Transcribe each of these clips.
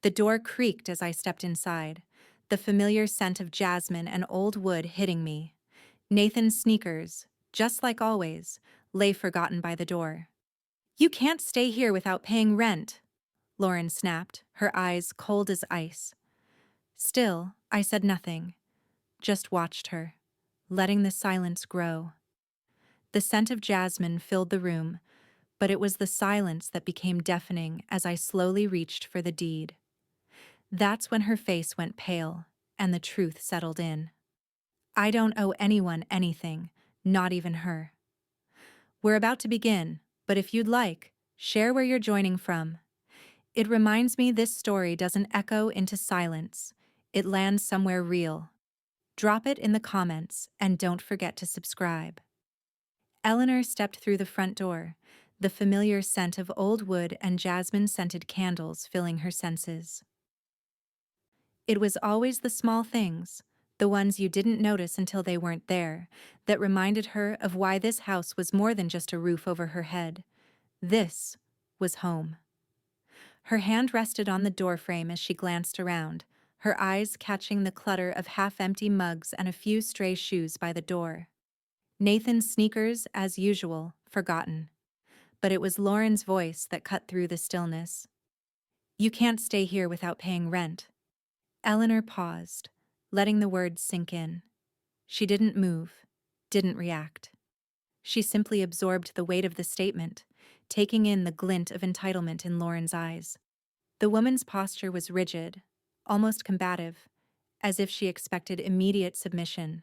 The door creaked as I stepped inside, the familiar scent of jasmine and old wood hitting me. Nathan's sneakers, just like always, lay forgotten by the door. "You can't stay here without paying rent," Lauren snapped, her eyes cold as ice. Still, I said nothing, just watched her, letting the silence grow. The scent of jasmine filled the room, but it was the silence that became deafening as I slowly reached for the deed. That's when her face went pale, and the truth settled in. I don't owe anyone anything, not even her. We're about to begin, but if you'd like, share where you're joining from. It reminds me this story doesn't echo into silence. It lands somewhere real. Drop it in the comments, and don't forget to subscribe. Eleanor stepped through the front door, the familiar scent of old wood and jasmine-scented candles filling her senses. It was always the small things, the ones you didn't notice until they weren't there, that reminded her of why this house was more than just a roof over her head. This was home. Her hand rested on the doorframe as she glanced around, her eyes catching the clutter of half-empty mugs and a few stray shoes by the door. Nathan's sneakers, as usual, forgotten. But it was Lauren's voice that cut through the stillness. "You can't stay here without paying rent." Eleanor paused, letting the words sink in. She didn't move, didn't react. She simply absorbed the weight of the statement, taking in the glint of entitlement in Lauren's eyes. The woman's posture was rigid, almost combative, as if she expected immediate submission.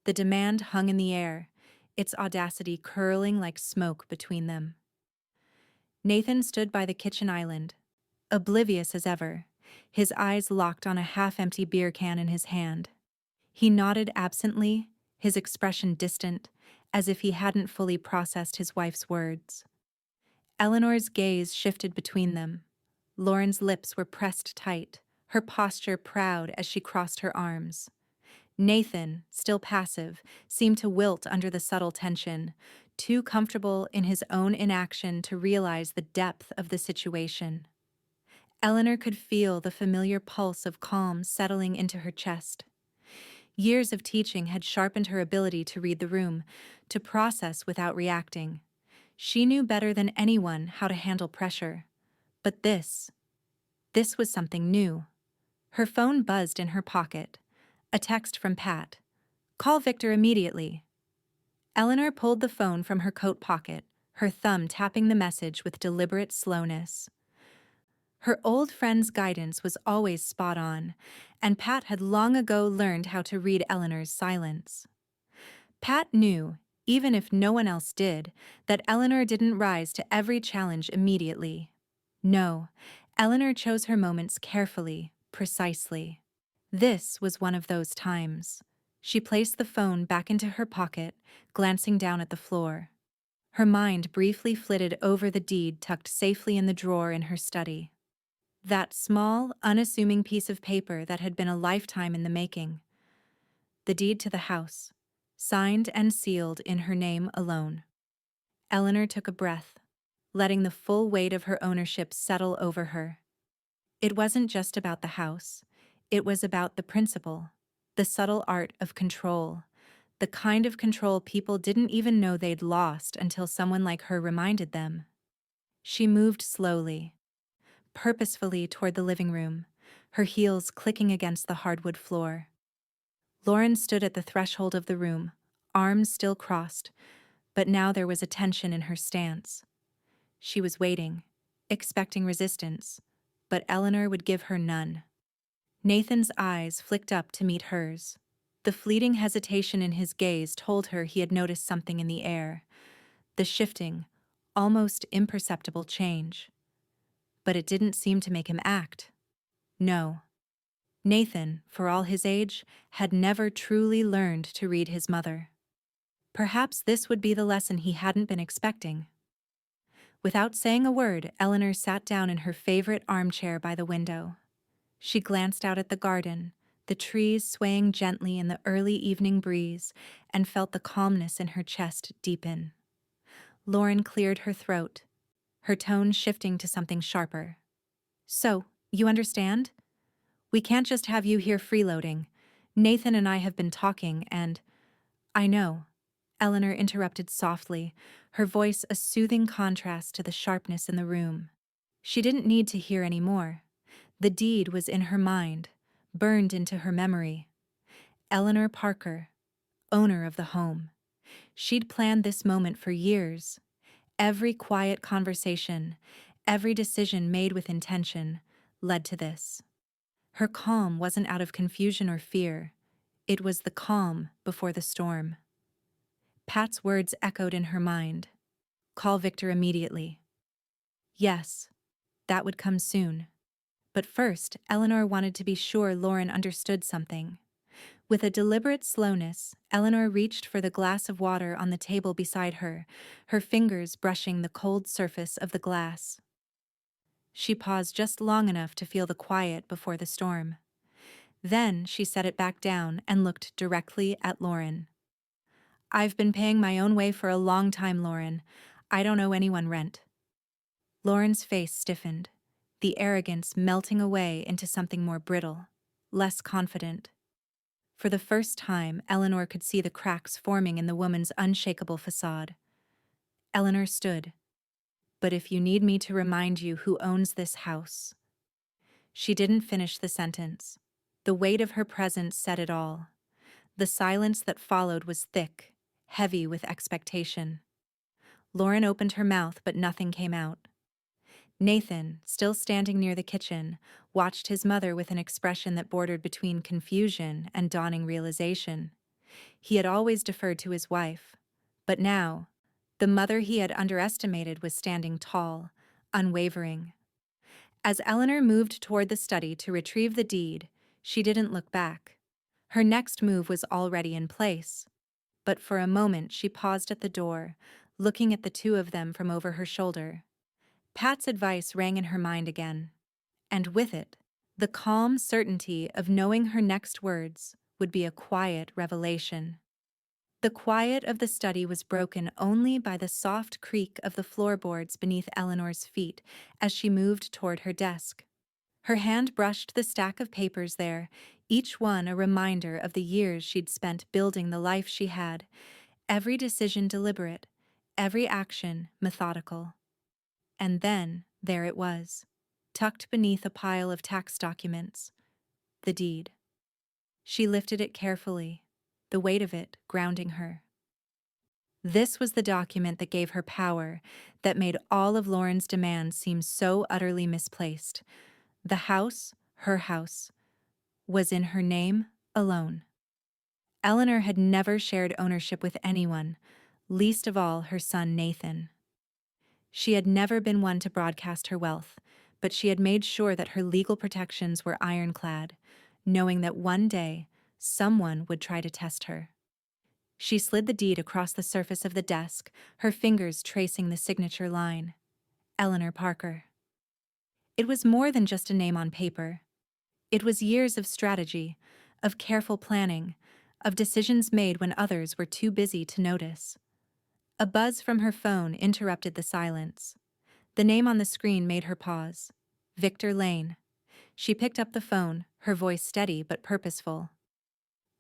The demand hung in the air, its audacity curling like smoke between them. Nathan stood by the kitchen island, oblivious as ever, his eyes locked on a half-empty beer can in his hand. He nodded absently, his expression distant, as if he hadn't fully processed his wife's words. Eleanor's gaze shifted between them. Lauren's lips were pressed tight, her posture proud as she crossed her arms. Nathan, still passive, seemed to wilt under the subtle tension, too comfortable in his own inaction to realize the depth of the situation. Eleanor could feel the familiar pulse of calm settling into her chest. Years of teaching had sharpened her ability to read the room, to process without reacting. She knew better than anyone how to handle pressure. But this was something new. Her phone buzzed in her pocket. A text from Pat. "Call Victor immediately." Eleanor pulled the phone from her coat pocket, her thumb tapping the message with deliberate slowness. Her old friend's guidance was always spot on, and Pat had long ago learned how to read Eleanor's silence. Pat knew, even if no one else did, that Eleanor didn't rise to every challenge immediately. No, Eleanor chose her moments carefully, precisely. This was one of those times. She placed the phone back into her pocket, glancing down at the floor. Her mind briefly flitted over the deed tucked safely in the drawer in her study. That small, unassuming piece of paper that had been a lifetime in the making. The deed to the house, signed and sealed in her name alone. Eleanor took a breath, letting the full weight of her ownership settle over her. It wasn't just about the house. It was about the principle, the subtle art of control, the kind of control people didn't even know they'd lost until someone like her reminded them. She moved slowly, purposefully toward the living room, her heels clicking against the hardwood floor. Lauren stood at the threshold of the room, arms still crossed, but now there was a tension in her stance. She was waiting, expecting resistance, but Eleanor would give her none. Nathan's eyes flicked up to meet hers. The fleeting hesitation in his gaze told her he had noticed something in the air, the shifting, almost imperceptible change. But it didn't seem to make him act. No. Nathan, for all his age, had never truly learned to read his mother. Perhaps this would be the lesson he hadn't been expecting. Without saying a word, Eleanor sat down in her favorite armchair by the window. She glanced out at the garden, the trees swaying gently in the early evening breeze, and felt the calmness in her chest deepen. Lauren cleared her throat, her tone shifting to something sharper. "So, You understand? We can't just have you here freeloading. Nathan and I have been talking, and I know. Eleanor interrupted softly, her voice a soothing contrast to the sharpness in the room. She didn't need to hear any more. The deed was in her mind, burned into her memory. Eleanor Parker, owner of the home. She'd planned this moment for years. Every quiet conversation, every decision made with intention, led to this. Her calm wasn't out of confusion or fear. It was the calm before the storm. Pat's words echoed in her mind. Call Victor immediately. Yes, that would come soon. But first, Eleanor wanted to be sure Lauren understood something. With a deliberate slowness, Eleanor reached for the glass of water on the table beside her, her fingers brushing the cold surface of the glass. She paused just long enough to feel the quiet before the storm. Then she set it back down and looked directly at Lauren. I've been paying my own way for a long time, Lauren. I don't owe anyone rent. Lauren's face stiffened, the arrogance melting away into something more brittle, less confident. For the first time, Eleanor could see the cracks forming in the woman's unshakable facade. Eleanor stood. But if you need me to remind you who owns this house. She didn't finish the sentence. The weight of her presence said it all. The silence that followed was thick, heavy with expectation. Lauren opened her mouth, but nothing came out. Nathan, still standing near the kitchen, watched his mother with an expression that bordered between confusion and dawning realization. He had always deferred to his wife, but now, the mother he had underestimated was standing tall, unwavering. As Eleanor moved toward the study to retrieve the deed, she didn't look back. Her next move was already in place. But for a moment she paused at the door, looking at the two of them from over her shoulder. Pat's advice rang in her mind again. And with it, the calm certainty of knowing her next words would be a quiet revelation. The quiet of the study was broken only by the soft creak of the floorboards beneath Eleanor's feet as she moved toward her desk. Her hand brushed the stack of papers there, each one a reminder of the years she'd spent building the life she had, every decision deliberate, every action methodical. And then, there it was, tucked beneath a pile of tax documents, the deed. She lifted it carefully, the weight of it grounding her. This was the document that gave her power, that made all of Lauren's demands seem so utterly misplaced. The house, her house, was in her name alone. Eleanor had never shared ownership with anyone, least of all her son Nathan. She had never been one to broadcast her wealth, but she had made sure that her legal protections were ironclad, knowing that one day someone would try to test her. She slid the deed across the surface of the desk, her fingers tracing the signature line. Eleanor Parker. It was more than just a name on paper. It was years of strategy, of careful planning, of decisions made when others were too busy to notice. A buzz from her phone interrupted the silence. The name on the screen made her pause. Victor Lane. She picked up the phone, her voice steady but purposeful.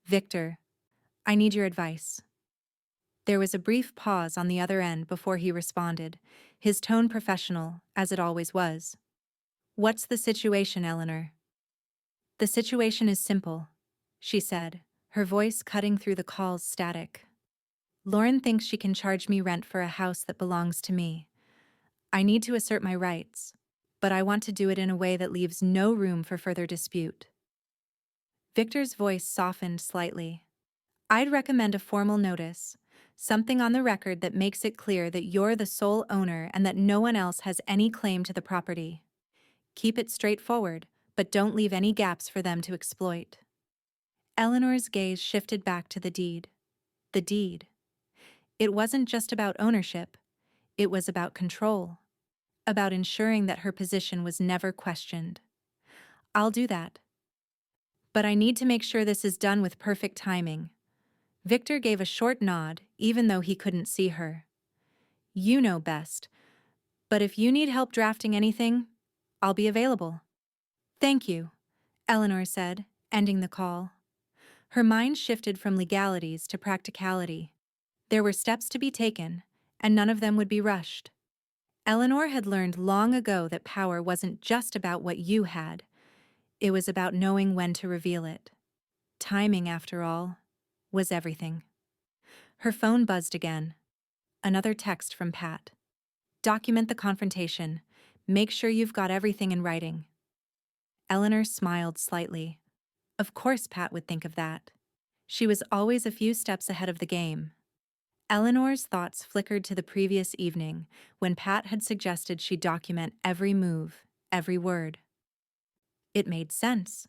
Victor, I need your advice. There was a brief pause on the other end before he responded, his tone professional, as it always was. What's the situation, Eleanor? The situation is simple, she said, her voice cutting through the call's static. Lauren thinks she can charge me rent for a house that belongs to me. I need to assert my rights, but I want to do it in a way that leaves no room for further dispute. Victor's voice softened slightly. I'd recommend a formal notice, something on the record that makes it clear that you're the sole owner and that no one else has any claim to the property. Keep it straightforward, but don't leave any gaps for them to exploit. Eleanor's gaze shifted back to the deed. The deed. It wasn't just about ownership. It was about control. About ensuring that her position was never questioned. I'll do that. But I need to make sure this is done with perfect timing. Victor gave a short nod, even though he couldn't see her. You know best. But if you need help drafting anything, I'll be available. Thank you, Eleanor said, ending the call. Her mind shifted from legalities to practicality. There were steps to be taken, and none of them would be rushed. Eleanor had learned long ago that power wasn't just about what you had, it was about knowing when to reveal it. Timing, after all, was everything. Her phone buzzed again. Another text from Pat. Document the confrontation. Make sure you've got everything in writing. Eleanor smiled slightly. Of course Pat would think of that. She was always a few steps ahead of the game. Eleanor's thoughts flickered to the previous evening when Pat had suggested she document every move, every word. It made sense.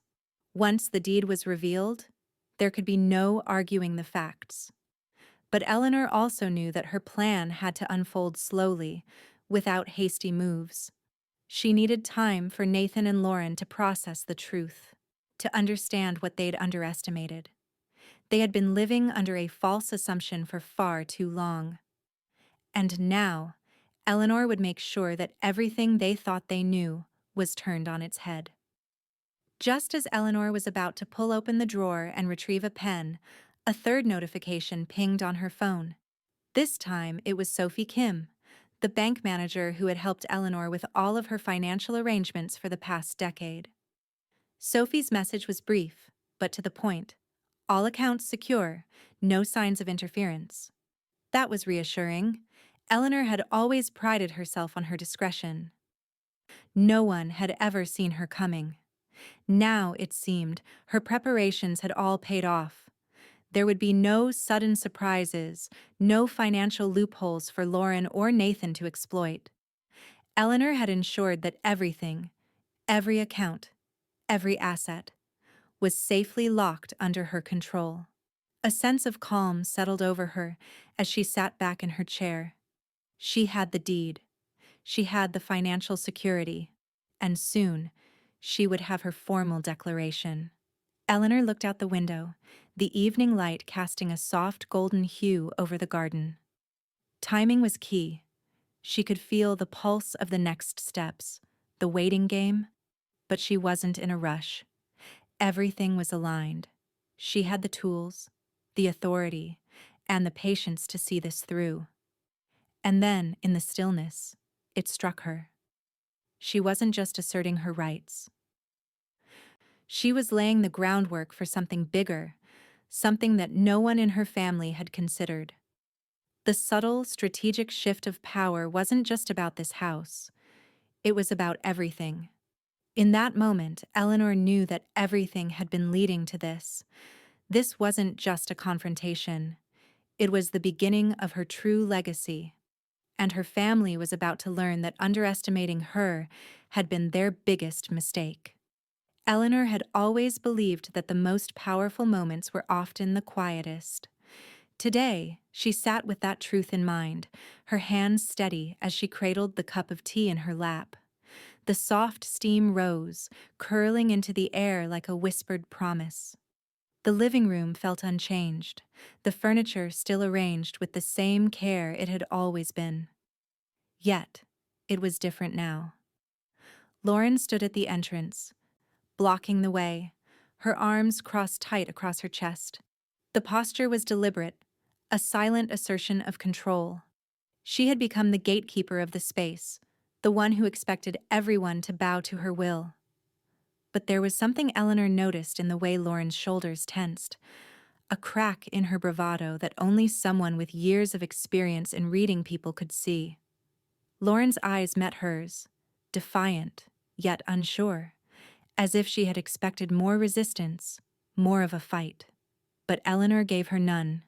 Once the deed was revealed, there could be no arguing the facts. But Eleanor also knew that her plan had to unfold slowly, without hasty moves. She needed time for Nathan and Lauren to process the truth, to understand what they'd underestimated. They had been living under a false assumption for far too long. And now, Eleanor would make sure that everything they thought they knew was turned on its head. Just as Eleanor was about to pull open the drawer and retrieve a pen, a third notification pinged on her phone. This time, it was Sophie Kim, the bank manager who had helped Eleanor with all of her financial arrangements for the past decade. Sophie's message was brief, but to the point. All accounts secure, no signs of interference. That was reassuring. Eleanor had always prided herself on her discretion. No one had ever seen her coming. Now, it seemed, her preparations had all paid off. There would be no sudden surprises, no financial loopholes for Lauren or Nathan to exploit. Eleanor had ensured that everything, every account, every asset, was safely locked under her control. A sense of calm settled over her as she sat back in her chair. She had the deed. She had the financial security. And soon, she would have her formal declaration. Eleanor looked out the window, the evening light casting a soft golden hue over the garden. Timing was key. She could feel the pulse of the next steps, the waiting game, but she wasn't in a rush. Everything was aligned. She had the tools, the authority, and the patience to see this through. And then, in the stillness, it struck her. She wasn't just asserting her rights. She was laying the groundwork for something bigger, something that no one in her family had considered. The subtle, strategic shift of power wasn't just about this house. It was about everything. In that moment, Eleanor knew that everything had been leading to this. This wasn't just a confrontation. It was the beginning of her true legacy. And her family was about to learn that underestimating her had been their biggest mistake. Eleanor had always believed that the most powerful moments were often the quietest. Today, she sat with that truth in mind, her hands steady as she cradled the cup of tea in her lap. The soft steam rose, curling into the air like a whispered promise. The living room felt unchanged, the furniture still arranged with the same care it had always been. Yet, it was different now. Lauren stood at the entrance, blocking the way, her arms crossed tight across her chest. The posture was deliberate, a silent assertion of control. She had become the gatekeeper of the space, the one who expected everyone to bow to her will. But there was something Eleanor noticed in the way Lauren's shoulders tensed, a crack in her bravado that only someone with years of experience in reading people could see. Lauren's eyes met hers, defiant, yet unsure, as if she had expected more resistance, more of a fight. But Eleanor gave her none.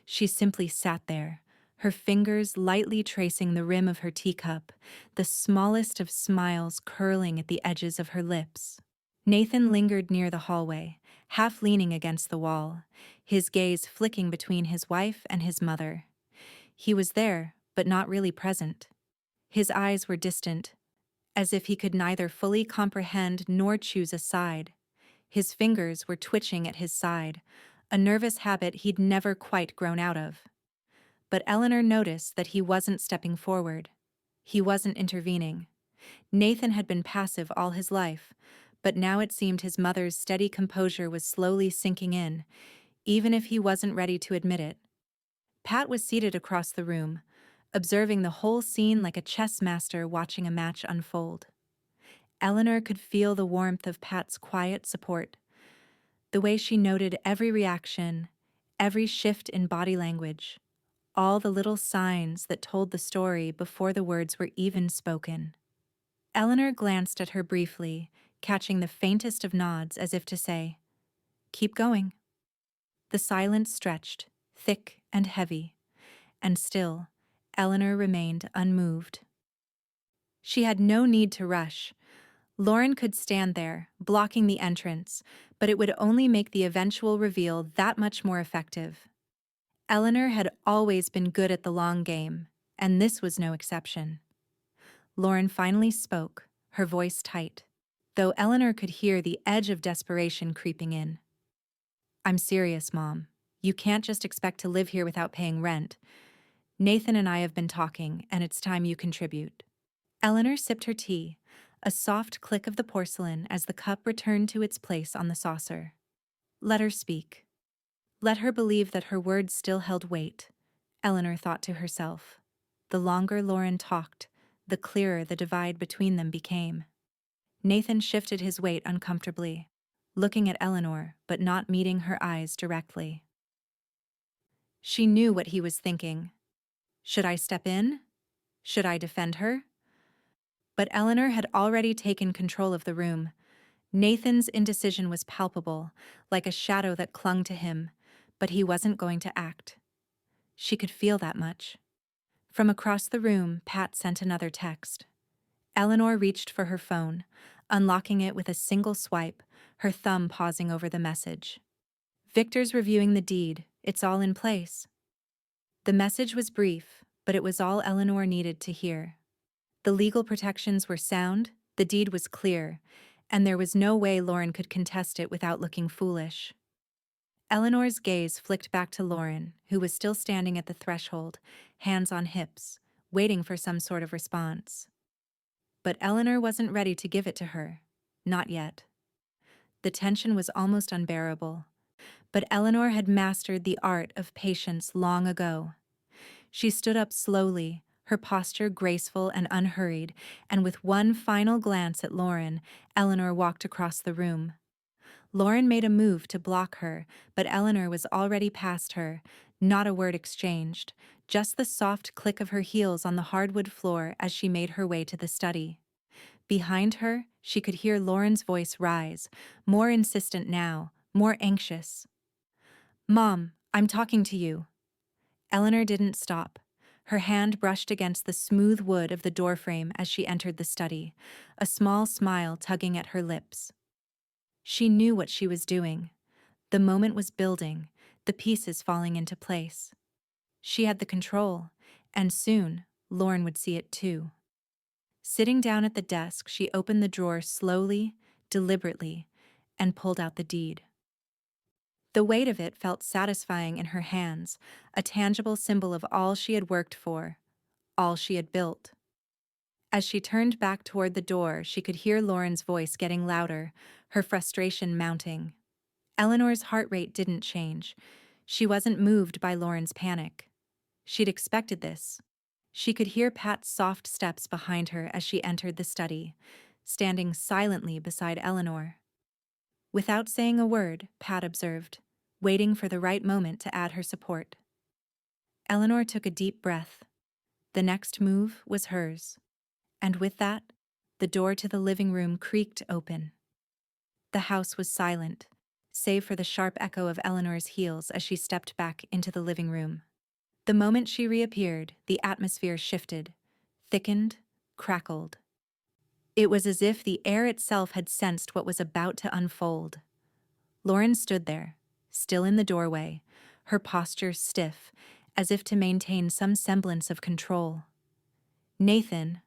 She simply sat there, her fingers lightly tracing the rim of her teacup, the smallest of smiles curling at the edges of her lips. Nathan lingered near the hallway, half leaning against the wall, his gaze flicking between his wife and his mother. He was there, but not really present. His eyes were distant, as if he could neither fully comprehend nor choose a side. His fingers were twitching at his side, a nervous habit he'd never quite grown out of. But Eleanor noticed that he wasn't stepping forward. He wasn't intervening. Nathan had been passive all his life, but now it seemed his mother's steady composure was slowly sinking in, even if he wasn't ready to admit it. Pat was seated across the room, observing the whole scene like a chess master watching a match unfold. Eleanor could feel the warmth of Pat's quiet support, the way she noted every reaction, every shift in body language, all the little signs that told the story before the words were even spoken. Eleanor glanced at her briefly, catching the faintest of nods as if to say, "Keep going." The silence stretched, thick and heavy, and still, Eleanor remained unmoved. She had no need to rush. Lauren could stand there, blocking the entrance, but it would only make the eventual reveal that much more effective. Eleanor had always been good at the long game, and this was no exception. Lauren finally spoke, her voice tight, though Eleanor could hear the edge of desperation creeping in. "I'm serious, Mom. You can't just expect to live here without paying rent. Nathan and I have been talking, and it's time you contribute." Eleanor sipped her tea, a soft click of the porcelain as the cup returned to its place on the saucer. Let her speak. Let her believe that her words still held weight, Eleanor thought to herself. The longer Lauren talked, the clearer the divide between them became. Nathan shifted his weight uncomfortably, looking at Eleanor but not meeting her eyes directly. She knew what he was thinking. Should I step in? Should I defend her? But Eleanor had already taken control of the room. Nathan's indecision was palpable, like a shadow that clung to him, but he wasn't going to act. She could feel that much. From across the room, Pat sent another text. Eleanor reached for her phone, unlocking it with a single swipe, her thumb pausing over the message. "Victor's reviewing the deed. It's all in place." The message was brief, but it was all Eleanor needed to hear. The legal protections were sound, the deed was clear, and there was no way Lauren could contest it without looking foolish. Eleanor's gaze flicked back to Lauren, who was still standing at the threshold, hands on hips, waiting for some sort of response. But Eleanor wasn't ready to give it to her. Not yet. The tension was almost unbearable. But Eleanor had mastered the art of patience long ago. She stood up slowly, her posture graceful and unhurried, and with one final glance at Lauren, Eleanor walked across the room. Lauren made a move to block her, but Eleanor was already past her, not a word exchanged, just the soft click of her heels on the hardwood floor as she made her way to the study. Behind her, she could hear Lauren's voice rise, more insistent now, more anxious. "Mom, I'm talking to you." Eleanor didn't stop. Her hand brushed against the smooth wood of the doorframe as she entered the study, a small smile tugging at her lips. She knew what she was doing. The moment was building, the pieces falling into place. She had the control, and soon, Lauren would see it too. Sitting down at the desk, she opened the drawer slowly, deliberately, and pulled out the deed. The weight of it felt satisfying in her hands, a tangible symbol of all she had worked for, all she had built. As she turned back toward the door, she could hear Lauren's voice getting louder, her frustration mounting. Eleanor's heart rate didn't change. She wasn't moved by Lauren's panic. She'd expected this. She could hear Pat's soft steps behind her as she entered the study, standing silently beside Eleanor. Without saying a word, Pat observed, waiting for the right moment to add her support. Eleanor took a deep breath. The next move was hers. And with that, the door to the living room creaked open. The house was silent, save for the sharp echo of Eleanor's heels as she stepped back into the living room. The moment she reappeared, the atmosphere shifted, thickened, crackled. It was as if the air itself had sensed what was about to unfold. Lauren stood there, still in the doorway, her posture stiff, as if to maintain some semblance of control. Nathan,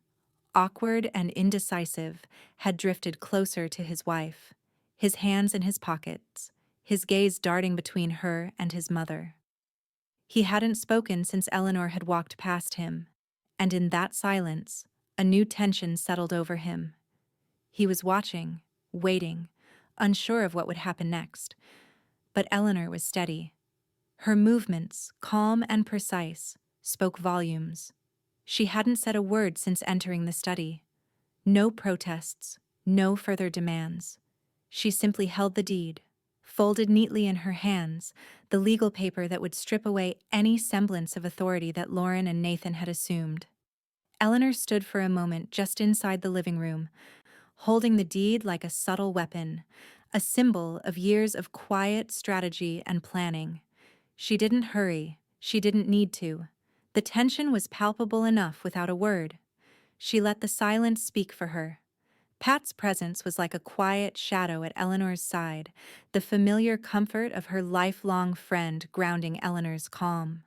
awkward and indecisive, had drifted closer to his wife, his hands in his pockets, his gaze darting between her and his mother. He hadn't spoken since Eleanor had walked past him, and in that silence, a new tension settled over him. He was watching, waiting, unsure of what would happen next. But Eleanor was steady. Her movements, calm and precise, spoke volumes. She hadn't said a word since entering the study. No protests, no further demands. She simply held the deed, folded neatly in her hands, the legal paper that would strip away any semblance of authority that Lauren and Nathan had assumed. Eleanor stood for a moment just inside the living room, holding the deed like a subtle weapon, a symbol of years of quiet strategy and planning. She didn't hurry, she didn't need to. The tension was palpable enough without a word. She let the silence speak for her. Pat's presence was like a quiet shadow at Eleanor's side, the familiar comfort of her lifelong friend grounding Eleanor's calm.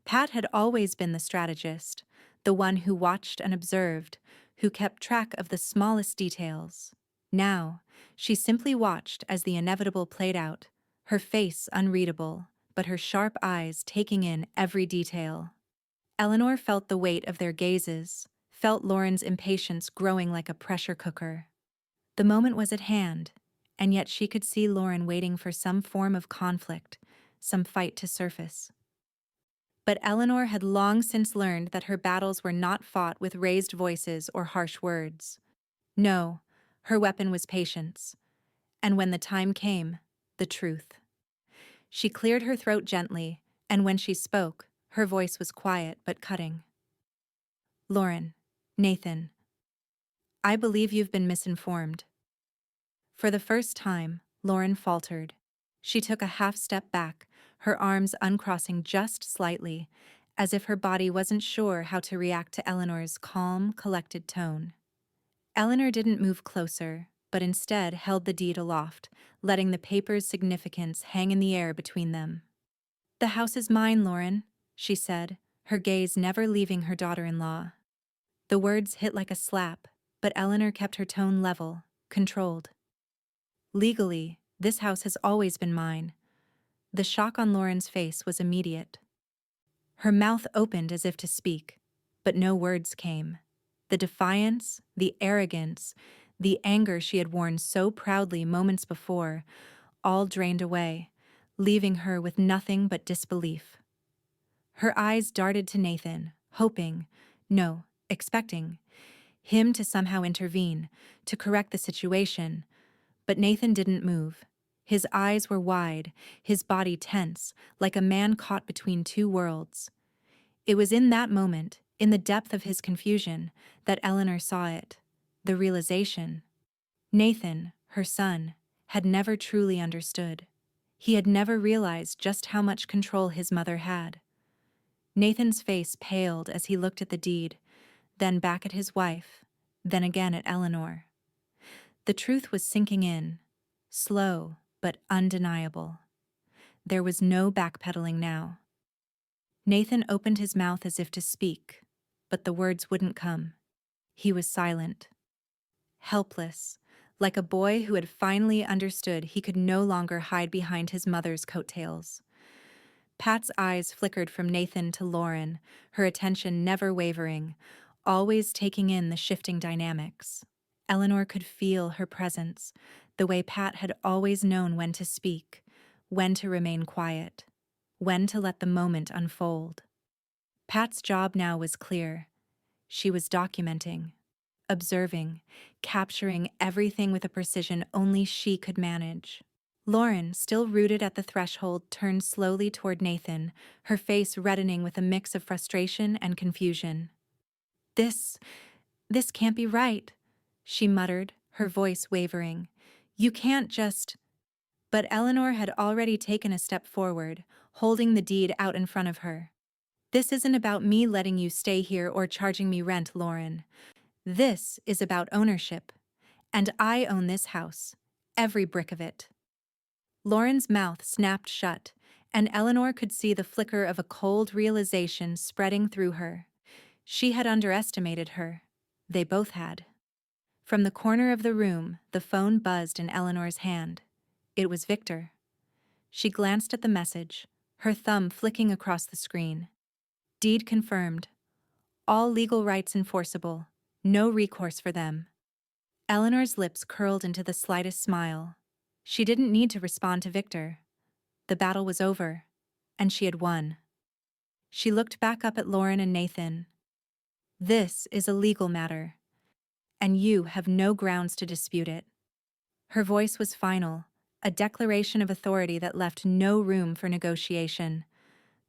Pat had always been the strategist, the one who watched and observed, who kept track of the smallest details. Now, she simply watched as the inevitable played out, her face unreadable, but her sharp eyes taking in every detail. Eleanor felt the weight of their gazes, felt Lauren's impatience growing like a pressure cooker. The moment was at hand, and yet she could see Lauren waiting for some form of conflict, some fight to surface. But Eleanor had long since learned that her battles were not fought with raised voices or harsh words. No, her weapon was patience. And when the time came, the truth. She cleared her throat gently, and when she spoke, her voice was quiet but cutting. Lauren, Nathan, I believe you've been misinformed. For the first time, Lauren faltered. She took a half step back, her arms uncrossing just slightly, as if her body wasn't sure how to react to Eleanor's calm, collected tone. Eleanor didn't move closer, but instead held the deed aloft, letting the paper's significance hang in the air between them. The house is mine, Lauren, she said, her gaze never leaving her daughter-in-law. The words hit like a slap, but Eleanor kept her tone level, controlled. Legally, this house has always been mine. The shock on Lauren's face was immediate. Her mouth opened as if to speak, but no words came. The defiance, the arrogance, the anger she had worn so proudly moments before, all drained away, leaving her with nothing but disbelief. Her eyes darted to Nathan, hoping, no, expecting, him to somehow intervene, to correct the situation. But Nathan didn't move. His eyes were wide, his body tense, like a man caught between two worlds. It was in that moment, in the depth of his confusion, that Eleanor saw it, the realization. Nathan, her son, had never truly understood. He had never realized just how much control his mother had. Nathan's face paled as he looked at the deed, then back at his wife, then again at Eleanor. The truth was sinking in, slow but undeniable. There was no backpedaling now. Nathan opened his mouth as if to speak, but the words wouldn't come. He was silent, helpless, like a boy who had finally understood he could no longer hide behind his mother's coattails. Pat's eyes flickered from Nathan to Lauren, her attention never wavering, always taking in the shifting dynamics. Eleanor could feel her presence, the way Pat had always known when to speak, when to remain quiet, when to let the moment unfold. Pat's job now was clear. She was documenting, observing, capturing everything with a precision only she could manage. Lauren, still rooted at the threshold, turned slowly toward Nathan, her face reddening with a mix of frustration and confusion. This can't be right," she muttered, her voice wavering. "You can't just—" But Eleanor had already taken a step forward, holding the deed out in front of her. "This isn't about me letting you stay here or charging me rent, Lauren. This is about ownership. And I own this house, every brick of it." Lauren's mouth snapped shut, and Eleanor could see the flicker of a cold realization spreading through her. She had underestimated her. They both had. From the corner of the room, the phone buzzed in Eleanor's hand. It was Victor. She glanced at the message, her thumb flicking across the screen. Deed confirmed. All legal rights enforceable. No recourse for them. Eleanor's lips curled into the slightest smile. She didn't need to respond to Victor. The battle was over, and she had won. She looked back up at Lauren and Nathan. This is a legal matter, and you have no grounds to dispute it. Her voice was final, a declaration of authority that left no room for negotiation.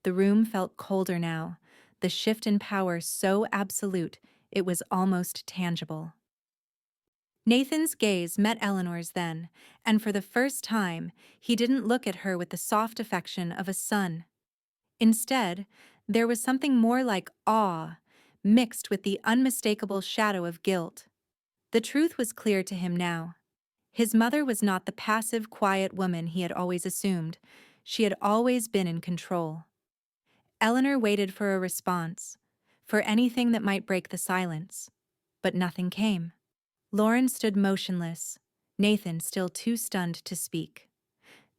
The room felt colder now, the shift in power so absolute it was almost tangible. Nathan's gaze met Eleanor's then, and for the first time, he didn't look at her with the soft affection of a son. Instead, there was something more like awe, mixed with the unmistakable shadow of guilt. The truth was clear to him now. His mother was not the passive, quiet woman he had always assumed. She had always been in control. Eleanor waited for a response, for anything that might break the silence. But nothing came. Lauren stood motionless, Nathan still too stunned to speak.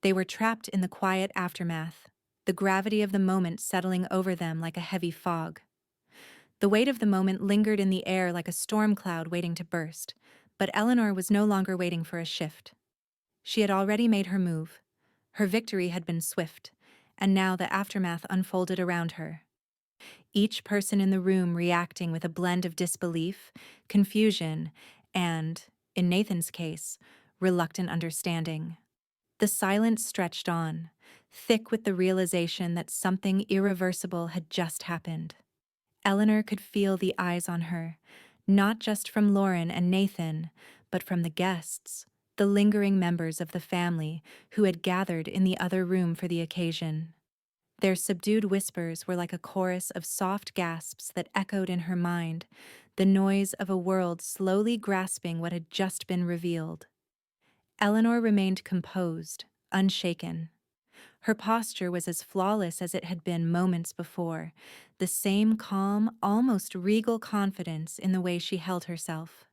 They were trapped in the quiet aftermath, the gravity of the moment settling over them like a heavy fog. The weight of the moment lingered in the air like a storm cloud waiting to burst, but Eleanor was no longer waiting for a shift. She had already made her move. Her victory had been swift, and now the aftermath unfolded around her. Each person in the room reacting with a blend of disbelief, confusion, and, in Nathan's case, reluctant understanding. The silence stretched on, thick with the realization that something irreversible had just happened. Eleanor could feel the eyes on her, not just from Lauren and Nathan, but from the guests, the lingering members of the family who had gathered in the other room for the occasion. Their subdued whispers were like a chorus of soft gasps that echoed in her mind, the noise of a world slowly grasping what had just been revealed. Eleanor remained composed, unshaken. Her posture was as flawless as it had been moments before, the same calm, almost regal confidence in the way she held herself.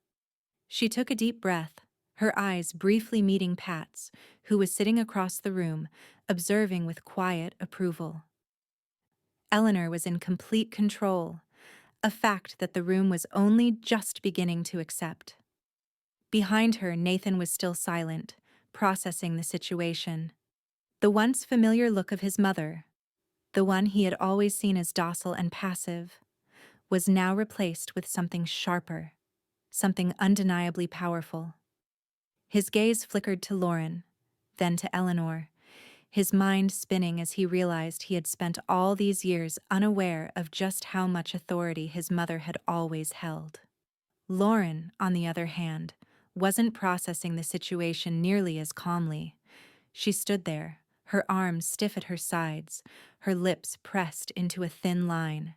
She took a deep breath, her eyes briefly meeting Pat's, who was sitting across the room, observing with quiet approval. Eleanor was in complete control, a fact that the room was only just beginning to accept. Behind her, Nathan was still silent, processing the situation. The once familiar look of his mother, the one he had always seen as docile and passive, was now replaced with something sharper, something undeniably powerful. His gaze flickered to Lauren, then to Eleanor, his mind spinning as he realized he had spent all these years unaware of just how much authority his mother had always held. Lauren, on the other hand, wasn't processing the situation nearly as calmly. She stood there, her arms stiff at her sides, her lips pressed into a thin line.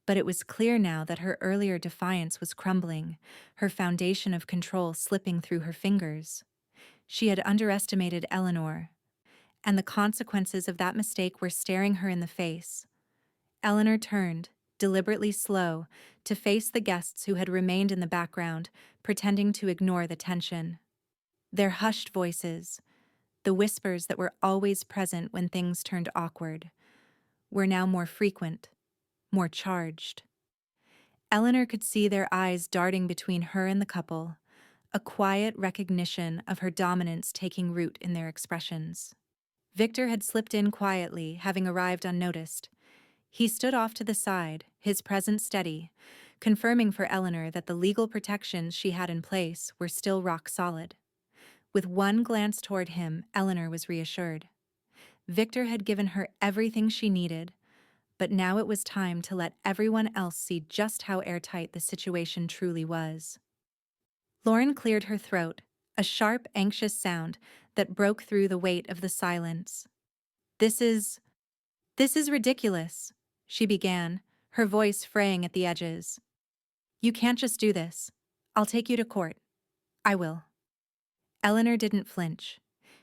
But it was clear now that her earlier defiance was crumbling, her foundation of control slipping through her fingers. She had underestimated Eleanor, and the consequences of that mistake were staring her in the face. Eleanor turned, deliberately slow, to face the guests who had remained in the background, pretending to ignore the tension. Their hushed voices, the whispers that were always present when things turned awkward, were now more frequent, more charged. Eleanor could see their eyes darting between her and the couple, a quiet recognition of her dominance taking root in their expressions. Victor had slipped in quietly, having arrived unnoticed. He stood off to the side, his presence steady, confirming for Eleanor that the legal protections she had in place were still rock solid. With one glance toward him, Eleanor was reassured. Victor had given her everything she needed, but now it was time to let everyone else see just how airtight the situation truly was. Lauren cleared her throat, a sharp, anxious sound that broke through the weight of the silence. This is ridiculous," she began, her voice fraying at the edges. "You can't just do this. I'll take you to court. I will." Eleanor didn't flinch.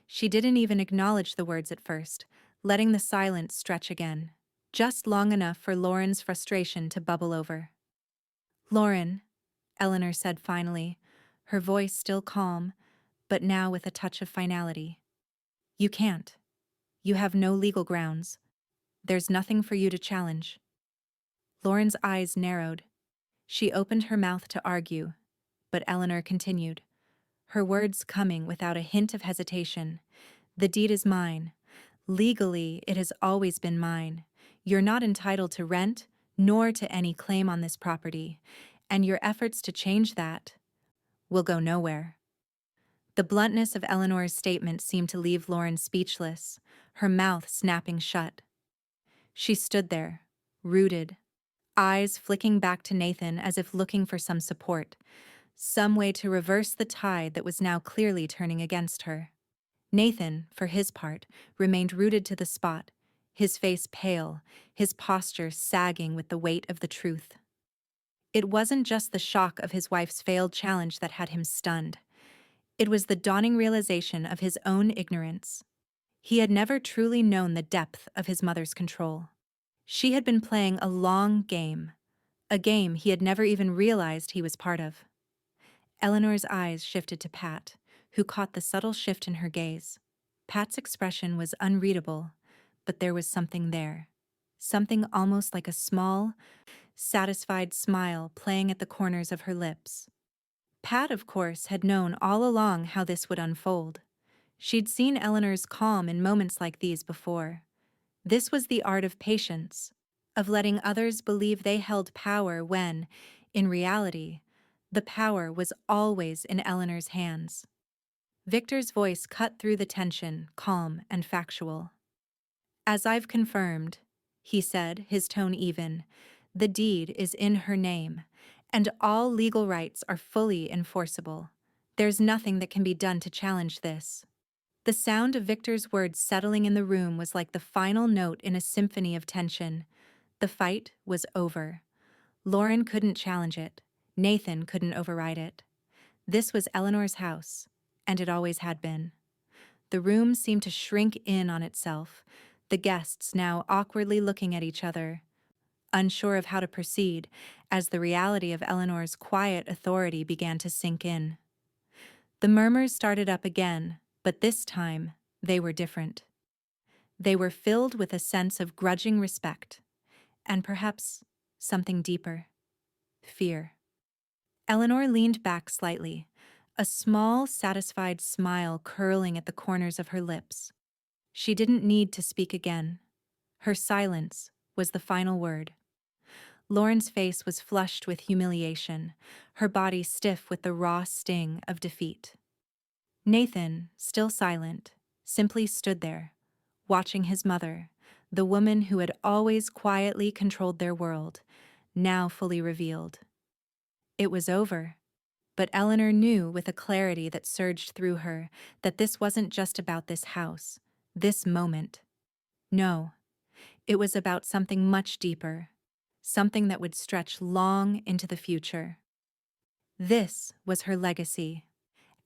She didn't even acknowledge the words at first, letting the silence stretch again, just long enough for Lauren's frustration to bubble over. "Lauren," Eleanor said finally, her voice still calm, but now with a touch of finality. "You can't. You have no legal grounds. There's nothing for you to challenge." Lauren's eyes narrowed. She opened her mouth to argue, but Eleanor continued. her words coming without a hint of hesitation. The deed is mine. Legally, it has always been mine. You're not entitled to rent, nor to any claim on this property, and your efforts to change that will go nowhere. The bluntness of Eleanor's statement seemed to leave Lauren speechless, her mouth snapping shut. She stood there, rooted, eyes flicking back to Nathan as if looking for some support, some way to reverse the tide that was now clearly turning against her. Nathan, for his part, remained rooted to the spot, his face pale, his posture sagging with the weight of the truth. It wasn't just the shock of his wife's failed challenge that had him stunned. It was the dawning realization of his own ignorance. He had never truly known the depth of his mother's control. She had been playing a long game, a game he had never even realized he was part of. Eleanor's eyes shifted to Pat, who caught the subtle shift in her gaze. Pat's expression was unreadable, but there was something there. Something almost like a small, satisfied smile playing at the corners of her lips. Pat, of course, had known all along how this would unfold. She'd seen Eleanor's calm in moments like these before. This was the art of patience, of letting others believe they held power when, in reality, the power was always in Eleanor's hands. Victor's voice cut through the tension, calm and factual. "As I've confirmed," he said, his tone even, "the deed is in her name, and all legal rights are fully enforceable. There's nothing that can be done to challenge this." The sound of Victor's words settling in the room was like the final note in a symphony of tension. The fight was over. Lauren couldn't challenge it. Nathan couldn't override it. This was Eleanor's house, and it always had been. The room seemed to shrink in on itself, the guests now awkwardly looking at each other, unsure of how to proceed as the reality of Eleanor's quiet authority began to sink in. The murmurs started up again, but this time they were different. They were filled with a sense of grudging respect, and perhaps something deeper: fear. Eleanor leaned back slightly, a small, satisfied smile curling at the corners of her lips. She didn't need to speak again. Her silence was the final word. Lauren's face was flushed with humiliation, her body stiff with the raw sting of defeat. Nathan, still silent, simply stood there, watching his mother, the woman who had always quietly controlled their world, now fully revealed. It was over, but Eleanor knew with a clarity that surged through her that this wasn't just about this house, this moment. No, it was about something much deeper, something that would stretch long into the future. This was her legacy,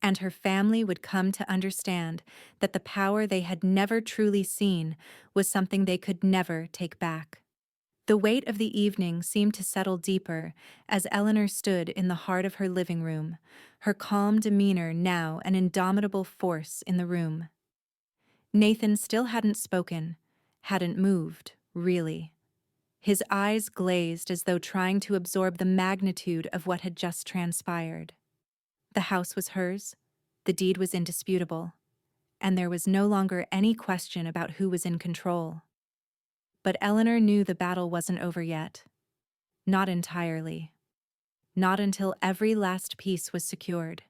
and her family would come to understand that the power they had never truly seen was something they could never take back. The weight of the evening seemed to settle deeper as Eleanor stood in the heart of her living room, her calm demeanor now an indomitable force in the room. Nathan still hadn't spoken, hadn't moved, really. His eyes glazed as though trying to absorb the magnitude of what had just transpired. The house was hers, the deed was indisputable, and there was no longer any question about who was in control. But Eleanor knew the battle wasn't over yet. Not entirely. Not until every last piece was secured.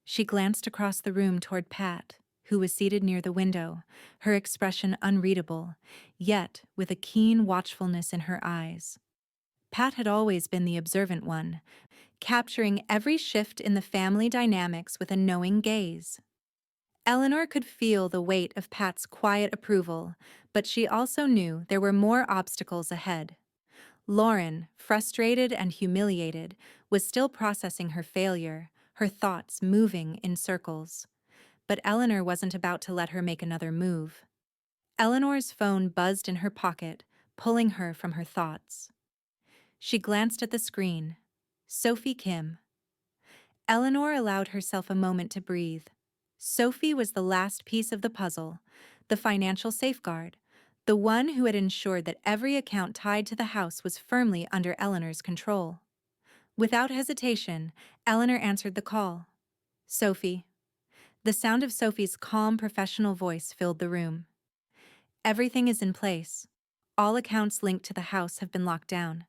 She glanced across the room toward Pat, who was seated near the window, her expression unreadable, yet with a keen watchfulness in her eyes. Pat had always been the observant one, capturing every shift in the family dynamics with a knowing gaze. Eleanor could feel the weight of Pat's quiet approval, but she also knew there were more obstacles ahead. Lauren, frustrated and humiliated, was still processing her failure, her thoughts moving in circles. But Eleanor wasn't about to let her make another move. Eleanor's phone buzzed in her pocket, pulling her from her thoughts. She glanced at the screen. Sophie Kim. Eleanor allowed herself a moment to breathe. Sophie was the last piece of the puzzle, the financial safeguard, the one who had ensured that every account tied to the house was firmly under Eleanor's control. Without hesitation, Eleanor answered the call. "Sophie." The sound of Sophie's calm, professional voice filled the room. Everything is in place. All accounts linked to the house have been locked down.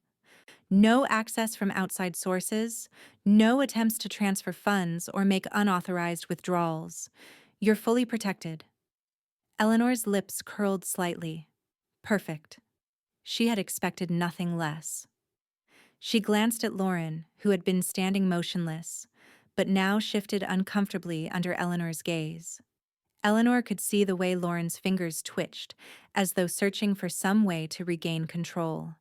No access from outside sources, no attempts to transfer funds or make unauthorized withdrawals. You're fully protected. Eleanor's lips curled slightly. Perfect. She had expected nothing less. She glanced at Lauren, who had been standing motionless, but now shifted uncomfortably under Eleanor's gaze. Eleanor could see the way Lauren's fingers twitched, as though searching for some way to regain control,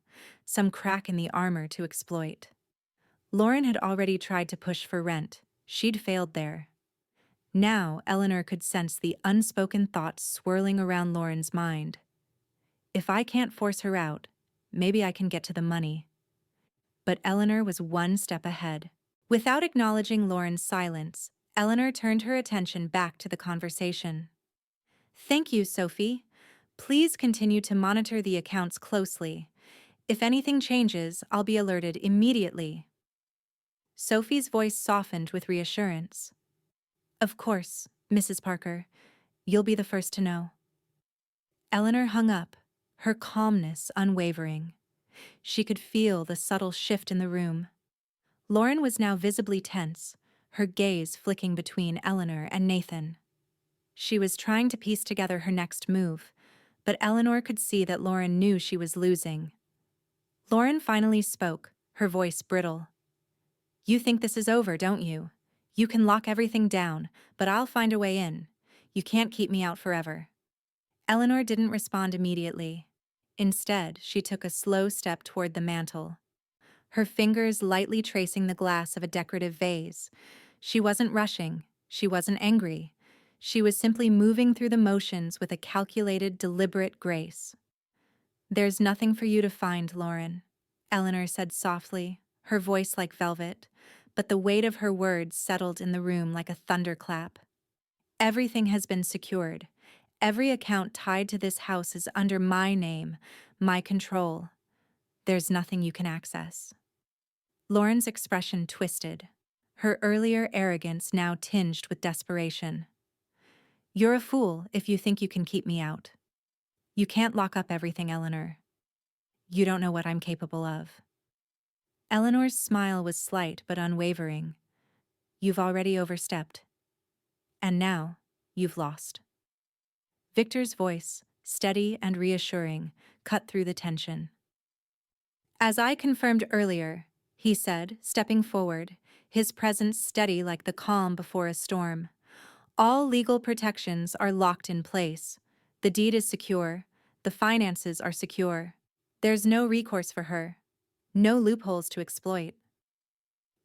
some crack in the armor to exploit. Lauren had already tried to push for rent. She'd failed there. Now, Eleanor could sense the unspoken thoughts swirling around Lauren's mind. If I can't force her out, maybe I can get to the money. But Eleanor was one step ahead. Without acknowledging Lauren's silence, Eleanor turned her attention back to the conversation. Thank you, Sophie. Please continue to monitor the accounts closely. If anything changes, I'll be alerted immediately. Sophie's voice softened with reassurance. Of course, Mrs. Parker. You'll be the first to know. Eleanor hung up, her calmness unwavering. She could feel the subtle shift in the room. Lauren was now visibly tense, her gaze flicking between Eleanor and Nathan. She was trying to piece together her next move, but Eleanor could see that Lauren knew she was losing. Lauren finally spoke, her voice brittle. You think this is over, don't you? You can lock everything down, but I'll find a way in. You can't keep me out forever. Eleanor didn't respond immediately. Instead, she took a slow step toward the mantel, her fingers lightly tracing the glass of a decorative vase. She wasn't rushing, she wasn't angry. She was simply moving through the motions with a calculated, deliberate grace. There's nothing for you to find, Lauren, Eleanor said softly, her voice like velvet, but the weight of her words settled in the room like a thunderclap. Everything has been secured. Every account tied to this house is under my name, my control. There's nothing you can access. Lauren's expression twisted, her earlier arrogance now tinged with desperation. You're a fool if you think you can keep me out. You can't lock up everything, Eleanor. You don't know what I'm capable of. Eleanor's smile was slight but unwavering. You've already overstepped. And now, you've lost. Victor's voice, steady and reassuring, cut through the tension. As I confirmed earlier, he said, stepping forward, his presence steady like the calm before a storm. All legal protections are locked in place. The deed is secure. The finances are secure. There's no recourse for her. No loopholes to exploit.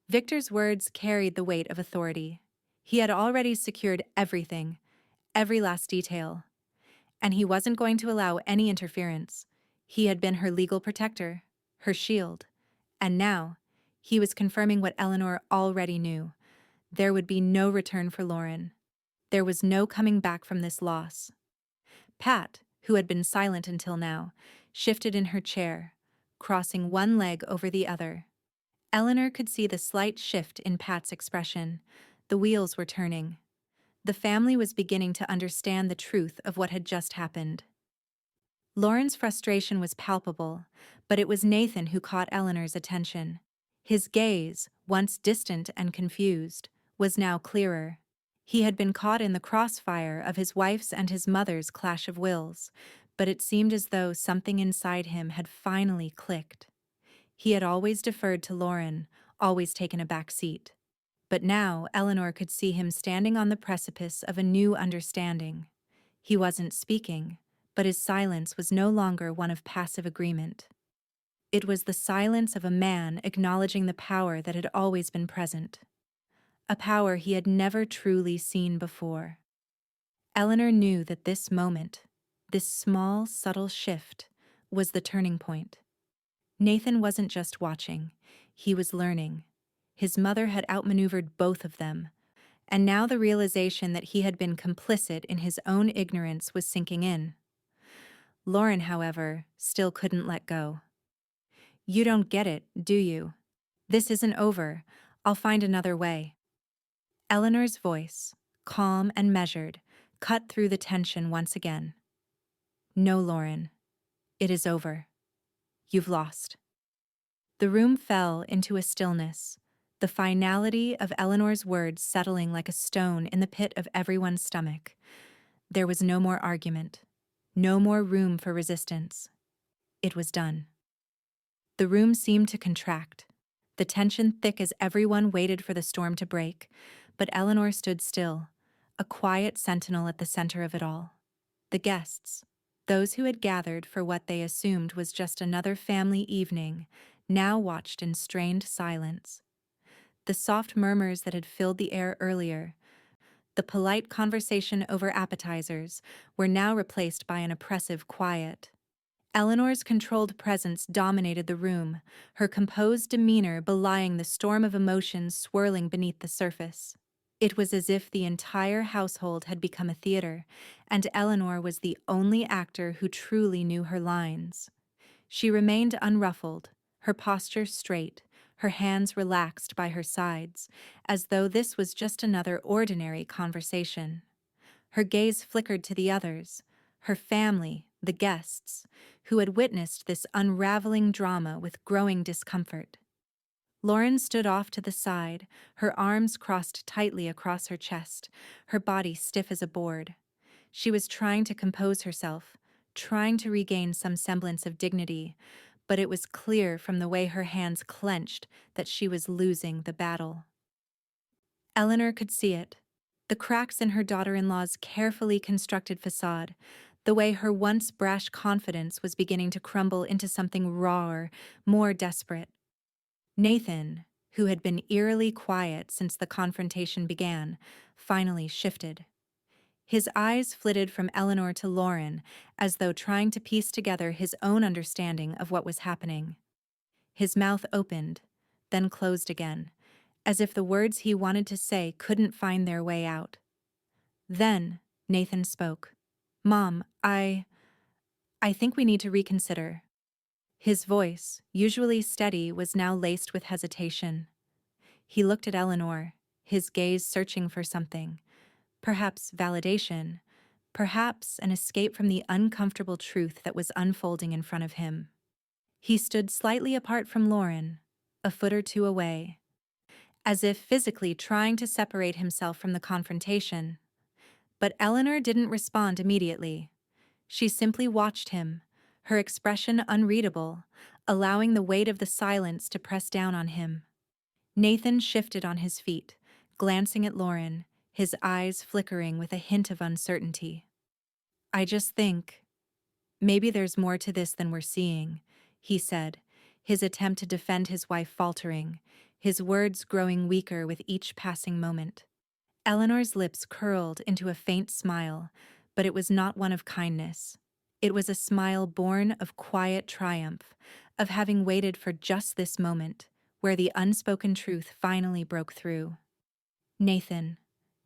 Victor's words carried the weight of authority. He had already secured everything, every last detail. And he wasn't going to allow any interference. He had been her legal protector, her shield. And now, he was confirming what Eleanor already knew. There would be no return for Lauren. There was no coming back from this loss. Pat, who had been silent until now, shifted in her chair, crossing one leg over the other. Eleanor could see the slight shift in Pat's expression. The wheels were turning. The family was beginning to understand the truth of what had just happened. Lauren's frustration was palpable, but it was Nathan who caught Eleanor's attention. His gaze, once distant and confused, was now clearer. He had been caught in the crossfire of his wife's and his mother's clash of wills, but it seemed as though something inside him had finally clicked. He had always deferred to Lauren, always taken a back seat. But now Eleanor could see him standing on the precipice of a new understanding. He wasn't speaking, but his silence was no longer one of passive agreement. It was the silence of a man acknowledging the power that had always been present. A power he had never truly seen before. Eleanor knew that this moment, this small, subtle shift, was the turning point. Nathan wasn't just watching, he was learning. His mother had outmaneuvered both of them, and now the realization that he had been complicit in his own ignorance was sinking in. Lauren, however, still couldn't let go. You don't get it, do you? This isn't over. I'll find another way. Eleanor's voice, calm and measured, cut through the tension once again. No, Lauren. It is over. You've lost. The room fell into a stillness, the finality of Eleanor's words settling like a stone in the pit of everyone's stomach. There was no more argument, no more room for resistance. It was done. The room seemed to contract, the tension thick as everyone waited for the storm to break, but Eleanor stood still, a quiet sentinel at the center of it all. The guests, those who had gathered for what they assumed was just another family evening, now watched in strained silence. The soft murmurs that had filled the air earlier, the polite conversation over appetizers, were now replaced by an oppressive quiet. Eleanor's controlled presence dominated the room, her composed demeanor belying the storm of emotions swirling beneath the surface. It was as if the entire household had become a theater, and Eleanor was the only actor who truly knew her lines. She remained unruffled, her posture straight, her hands relaxed by her sides, as though this was just another ordinary conversation. Her gaze flickered to the others, her family, the guests, who had witnessed this unraveling drama with growing discomfort. Lauren stood off to the side, her arms crossed tightly across her chest, her body stiff as a board. She was trying to compose herself, trying to regain some semblance of dignity, but it was clear from the way her hands clenched that she was losing the battle. Eleanor could see it. The cracks in her daughter-in-law's carefully constructed facade, the way her once brash confidence was beginning to crumble into something rawer, more desperate. Nathan, who had been eerily quiet since the confrontation began, finally shifted. His eyes flitted from Eleanor to Lauren, as though trying to piece together his own understanding of what was happening. His mouth opened, then closed again, as if the words he wanted to say couldn't find their way out. Then, Nathan spoke. "Mom, I think we need to reconsider." His voice, usually steady, was now laced with hesitation. He looked at Eleanor, his gaze searching for something. Perhaps validation, perhaps an escape from the uncomfortable truth that was unfolding in front of him. He stood slightly apart from Lauren, a foot or two away, as if physically trying to separate himself from the confrontation. But Eleanor didn't respond immediately. She simply watched him, her expression unreadable, allowing the weight of the silence to press down on him. Nathan shifted on his feet, glancing at Lauren, his eyes flickering with a hint of uncertainty. "I just think maybe there's more to this than we're seeing," he said, his attempt to defend his wife faltering, his words growing weaker with each passing moment. Eleanor's lips curled into a faint smile, but it was not one of kindness. It was a smile born of quiet triumph, of having waited for just this moment, where the unspoken truth finally broke through. "Nathan,"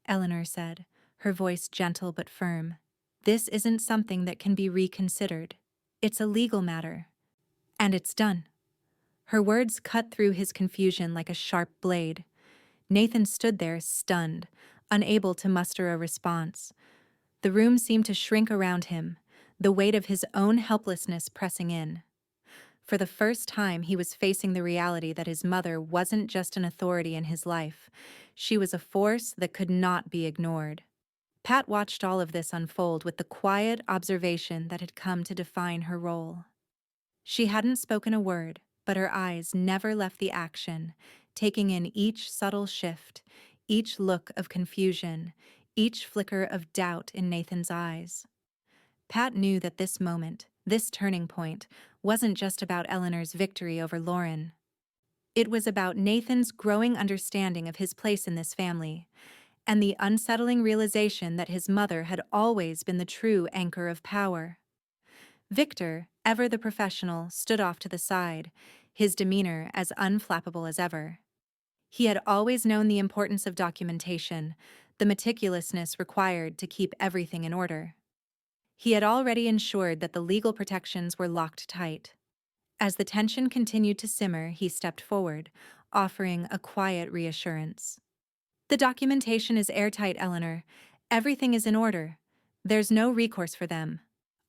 Eleanor said, her voice gentle but firm, "this isn't something that can be reconsidered. It's a legal matter. And it's done." Her words cut through his confusion like a sharp blade. Nathan stood there, stunned, unable to muster a response. The room seemed to shrink around him, the weight of his own helplessness pressing in. For the first time, he was facing the reality that his mother wasn't just an authority in his life. She was a force that could not be ignored. Pat watched all of this unfold with the quiet observation that had come to define her role. She hadn't spoken a word, but her eyes never left the action, taking in each subtle shift, each look of confusion, each flicker of doubt in Nathan's eyes. Pat knew that this moment, this turning point, wasn't just about Eleanor's victory over Lauren. It was about Nathan's growing understanding of his place in this family, and the unsettling realization that his mother had always been the true anchor of power. Victor, ever the professional, stood off to the side, his demeanor as unflappable as ever. He had always known the importance of documentation, the meticulousness required to keep everything in order. He had already ensured that the legal protections were locked tight. As the tension continued to simmer, he stepped forward, offering a quiet reassurance. The documentation is airtight, Eleanor. Everything is in order. There's no recourse for them.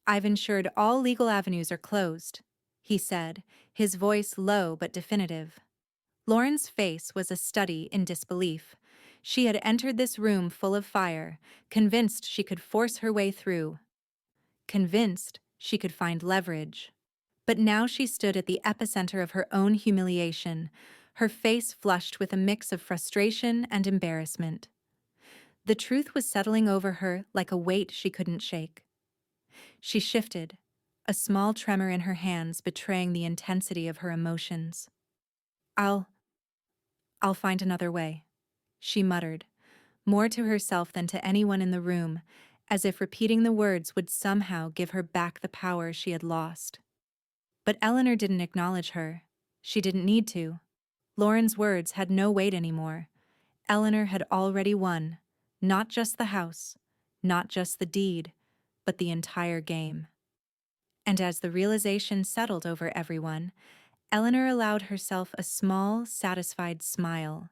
I've ensured all legal avenues are closed, he said, his voice low but definitive. Lauren's face was a study in disbelief. She had entered this room full of fire, convinced she could force her way through, convinced she could find leverage. But now she stood at the epicenter of her own humiliation, her face flushed with a mix of frustration and embarrassment. The truth was settling over her like a weight she couldn't shake. She shifted, a small tremor in her hands betraying the intensity of her emotions. I'll find another way, she muttered, more to herself than to anyone in the room, as if repeating the words would somehow give her back the power she had lost. But Eleanor didn't acknowledge her. She didn't need to. Lauren's words had no weight anymore. Eleanor had already won, not just the house, not just the deed, but the entire game. And as the realization settled over everyone, Eleanor allowed herself a small, satisfied smile.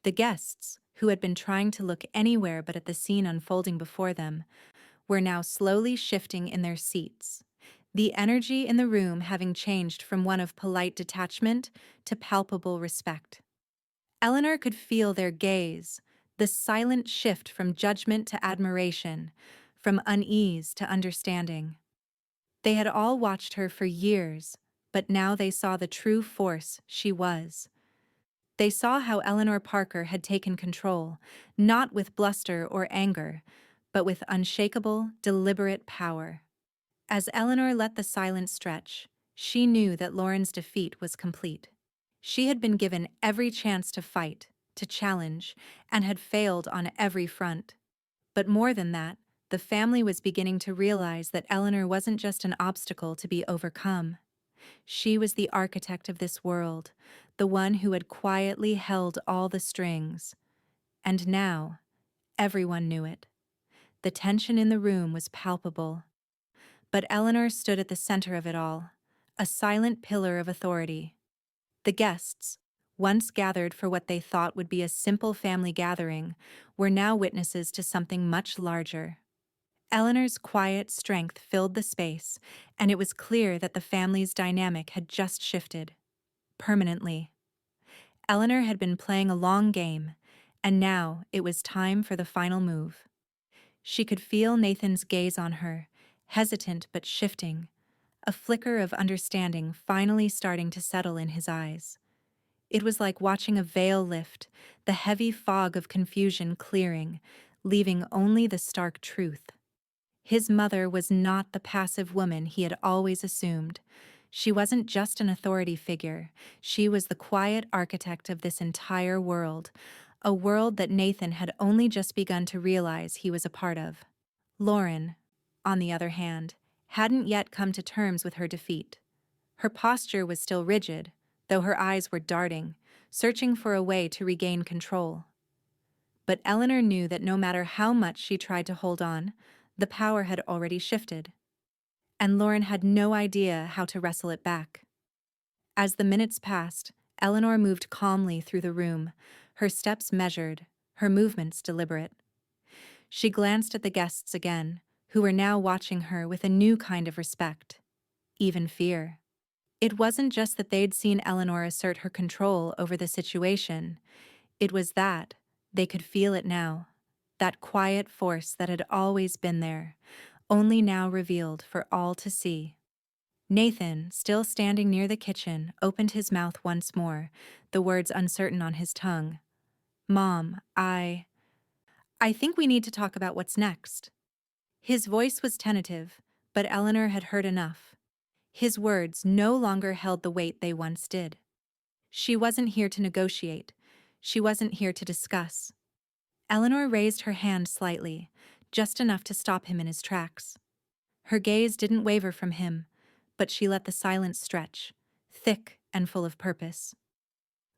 The guests, who had been trying to look anywhere but at the scene unfolding before them, were now slowly shifting in their seats, the energy in the room having changed from one of polite detachment to palpable respect. Eleanor could feel their gaze, the silent shift from judgment to admiration, from unease to understanding. They had all watched her for years, but now they saw the true force she was. They saw how Eleanor Parker had taken control, not with bluster or anger, but with unshakable, deliberate power. As Eleanor let the silence stretch, she knew that Lauren's defeat was complete. She had been given every chance to fight, to challenge, and had failed on every front. But more than that, the family was beginning to realize that Eleanor wasn't just an obstacle to be overcome. She was the architect of this world, the one who had quietly held all the strings. And now, everyone knew it. The tension in the room was palpable. But Eleanor stood at the center of it all, a silent pillar of authority. The guests, once gathered for what they thought would be a simple family gathering, were now witnesses to something much larger. Eleanor's quiet strength filled the space, and it was clear that the family's dynamic had just shifted. Permanently. Eleanor had been playing a long game, and now it was time for the final move. She could feel Nathan's gaze on her, hesitant but shifting, a flicker of understanding finally starting to settle in his eyes. It was like watching a veil lift, the heavy fog of confusion clearing, leaving only the stark truth. His mother was not the passive woman he had always assumed. She wasn't just an authority figure. She was the quiet architect of this entire world, a world that Nathan had only just begun to realize he was a part of. Lauren, on the other hand, hadn't yet come to terms with her defeat. Her posture was still rigid, though her eyes were darting, searching for a way to regain control. But Eleanor knew that no matter how much she tried to hold on, the power had already shifted. And Lauren had no idea how to wrestle it back. As the minutes passed, Eleanor moved calmly through the room, her steps measured, her movements deliberate. She glanced at the guests again, who were now watching her with a new kind of respect, even fear. It wasn't just that they'd seen Eleanor assert her control over the situation. It was that they could feel it now, that quiet force that had always been there, only now revealed for all to see. Nathan, still standing near the kitchen, opened his mouth once more, the words uncertain on his tongue. "Mom, I think we need to talk about what's next." His voice was tentative, but Eleanor had heard enough. His words no longer held the weight they once did. She wasn't here to negotiate. She wasn't here to discuss. Eleanor raised her hand slightly, just enough to stop him in his tracks. Her gaze didn't waver from him, but she let the silence stretch, thick and full of purpose.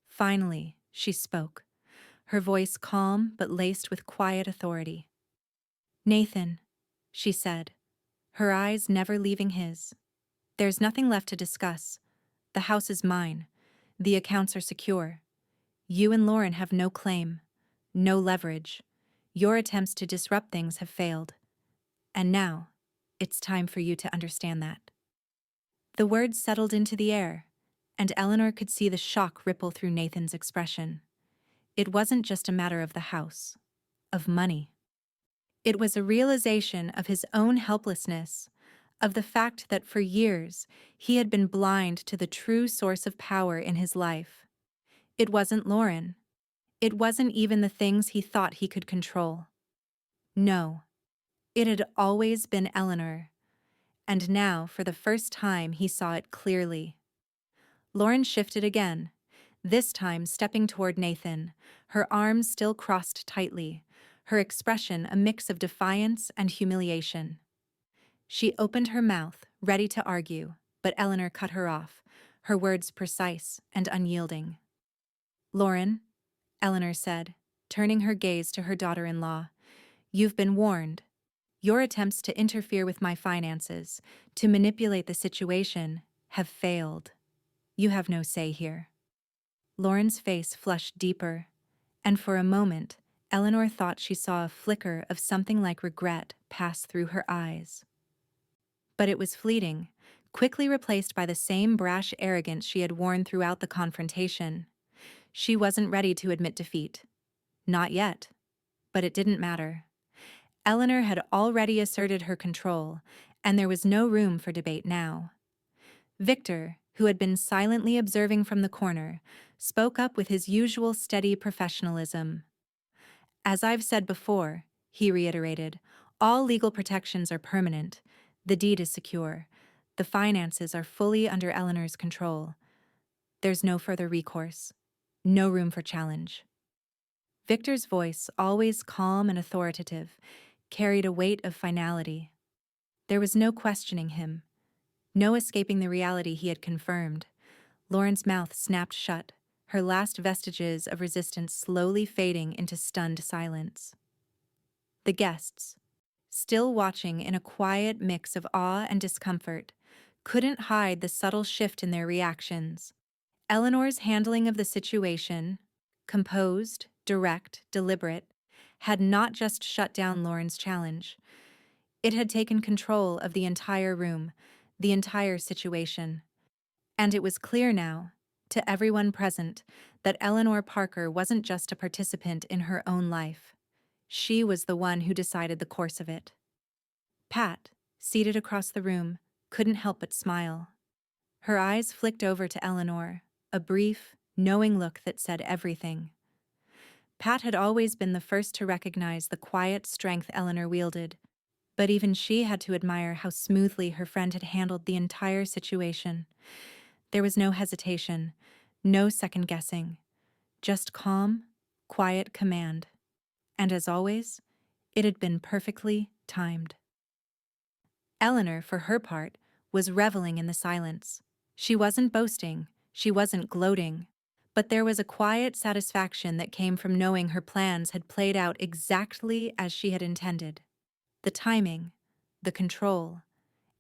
Finally, she spoke, her voice calm but laced with quiet authority. "Nathan," she said, her eyes never leaving his. "There's nothing left to discuss. The house is mine. The accounts are secure. You and Lauren have no claim. no leverage. Your attempts to disrupt things have failed. And now, it's time for you to understand that. The words settled into the air, and Eleanor could see the shock ripple through Nathan's expression. It wasn't just a matter of the house, of money. It was a realization of his own helplessness, of the fact that for years he had been blind to the true source of power in his life. It wasn't Lauren. It wasn't even the things he thought he could control. No, it had always been Eleanor. And now, for the first time, he saw it clearly. Lauren shifted again, this time stepping toward Nathan, her arms still crossed tightly, her expression a mix of defiance and humiliation. She opened her mouth, ready to argue, but Eleanor cut her off, her words precise and unyielding. "Lauren," Eleanor said, turning her gaze to her daughter-in-law, "you've been warned. Your attempts to interfere with my finances, to manipulate the situation, have failed. You have no say here." Lauren's face flushed deeper, and for a moment, Eleanor thought she saw a flicker of something like regret pass through her eyes. But it was fleeting, quickly replaced by the same brash arrogance she had worn throughout the confrontation. She wasn't ready to admit defeat. Not yet. But it didn't matter. Eleanor had already asserted her control, and there was no room for debate now. Victor, who had been silently observing from the corner, spoke up with his usual steady professionalism. "As I've said before," he reiterated, "all legal protections are permanent. The deed is secure. The finances are fully under Eleanor's control. There's no further recourse. No room for challenge." Victor's voice, always calm and authoritative, carried a weight of finality. There was no questioning him, no escaping the reality he had confirmed. Lauren's mouth snapped shut, her last vestiges of resistance slowly fading into stunned silence. The guests, still watching in a quiet mix of awe and discomfort, couldn't hide the subtle shift in their reactions. Eleanor's handling of the situation, composed, direct, deliberate, had not just shut down Lauren's challenge. It had taken control of the entire room, the entire situation. And it was clear now, to everyone present, that Eleanor Parker wasn't just a participant in her own life. She was the one who decided the course of it. Pat, seated across the room, couldn't help but smile. Her eyes flicked over to Eleanor, a brief, knowing look that said everything. Pat had always been the first to recognize the quiet strength Eleanor wielded, but even she had to admire how smoothly her friend had handled the entire situation. There was no hesitation, no second-guessing, just calm, quiet command. And as always, it had been perfectly timed. Eleanor, for her part, was reveling in the silence. She wasn't boasting, she wasn't gloating, but there was a quiet satisfaction that came from knowing her plans had played out exactly as she had intended. The timing, the control,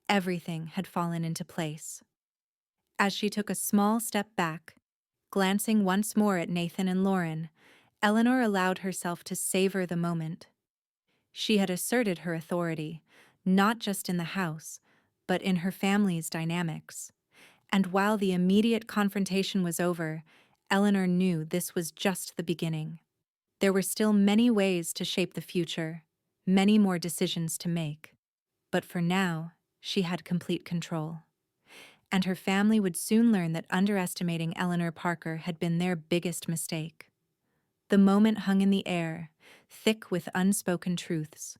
everything had fallen into place. As she took a small step back, glancing once more at Nathan and Lauren, Eleanor allowed herself to savor the moment. She had asserted her authority, not just in the house, but in her family's dynamics. And while the immediate confrontation was over, Eleanor knew this was just the beginning. There were still many ways to shape the future, many more decisions to make. But for now, she had complete control. And her family would soon learn that underestimating Eleanor Parker had been their biggest mistake. The moment hung in the air, thick with unspoken truths.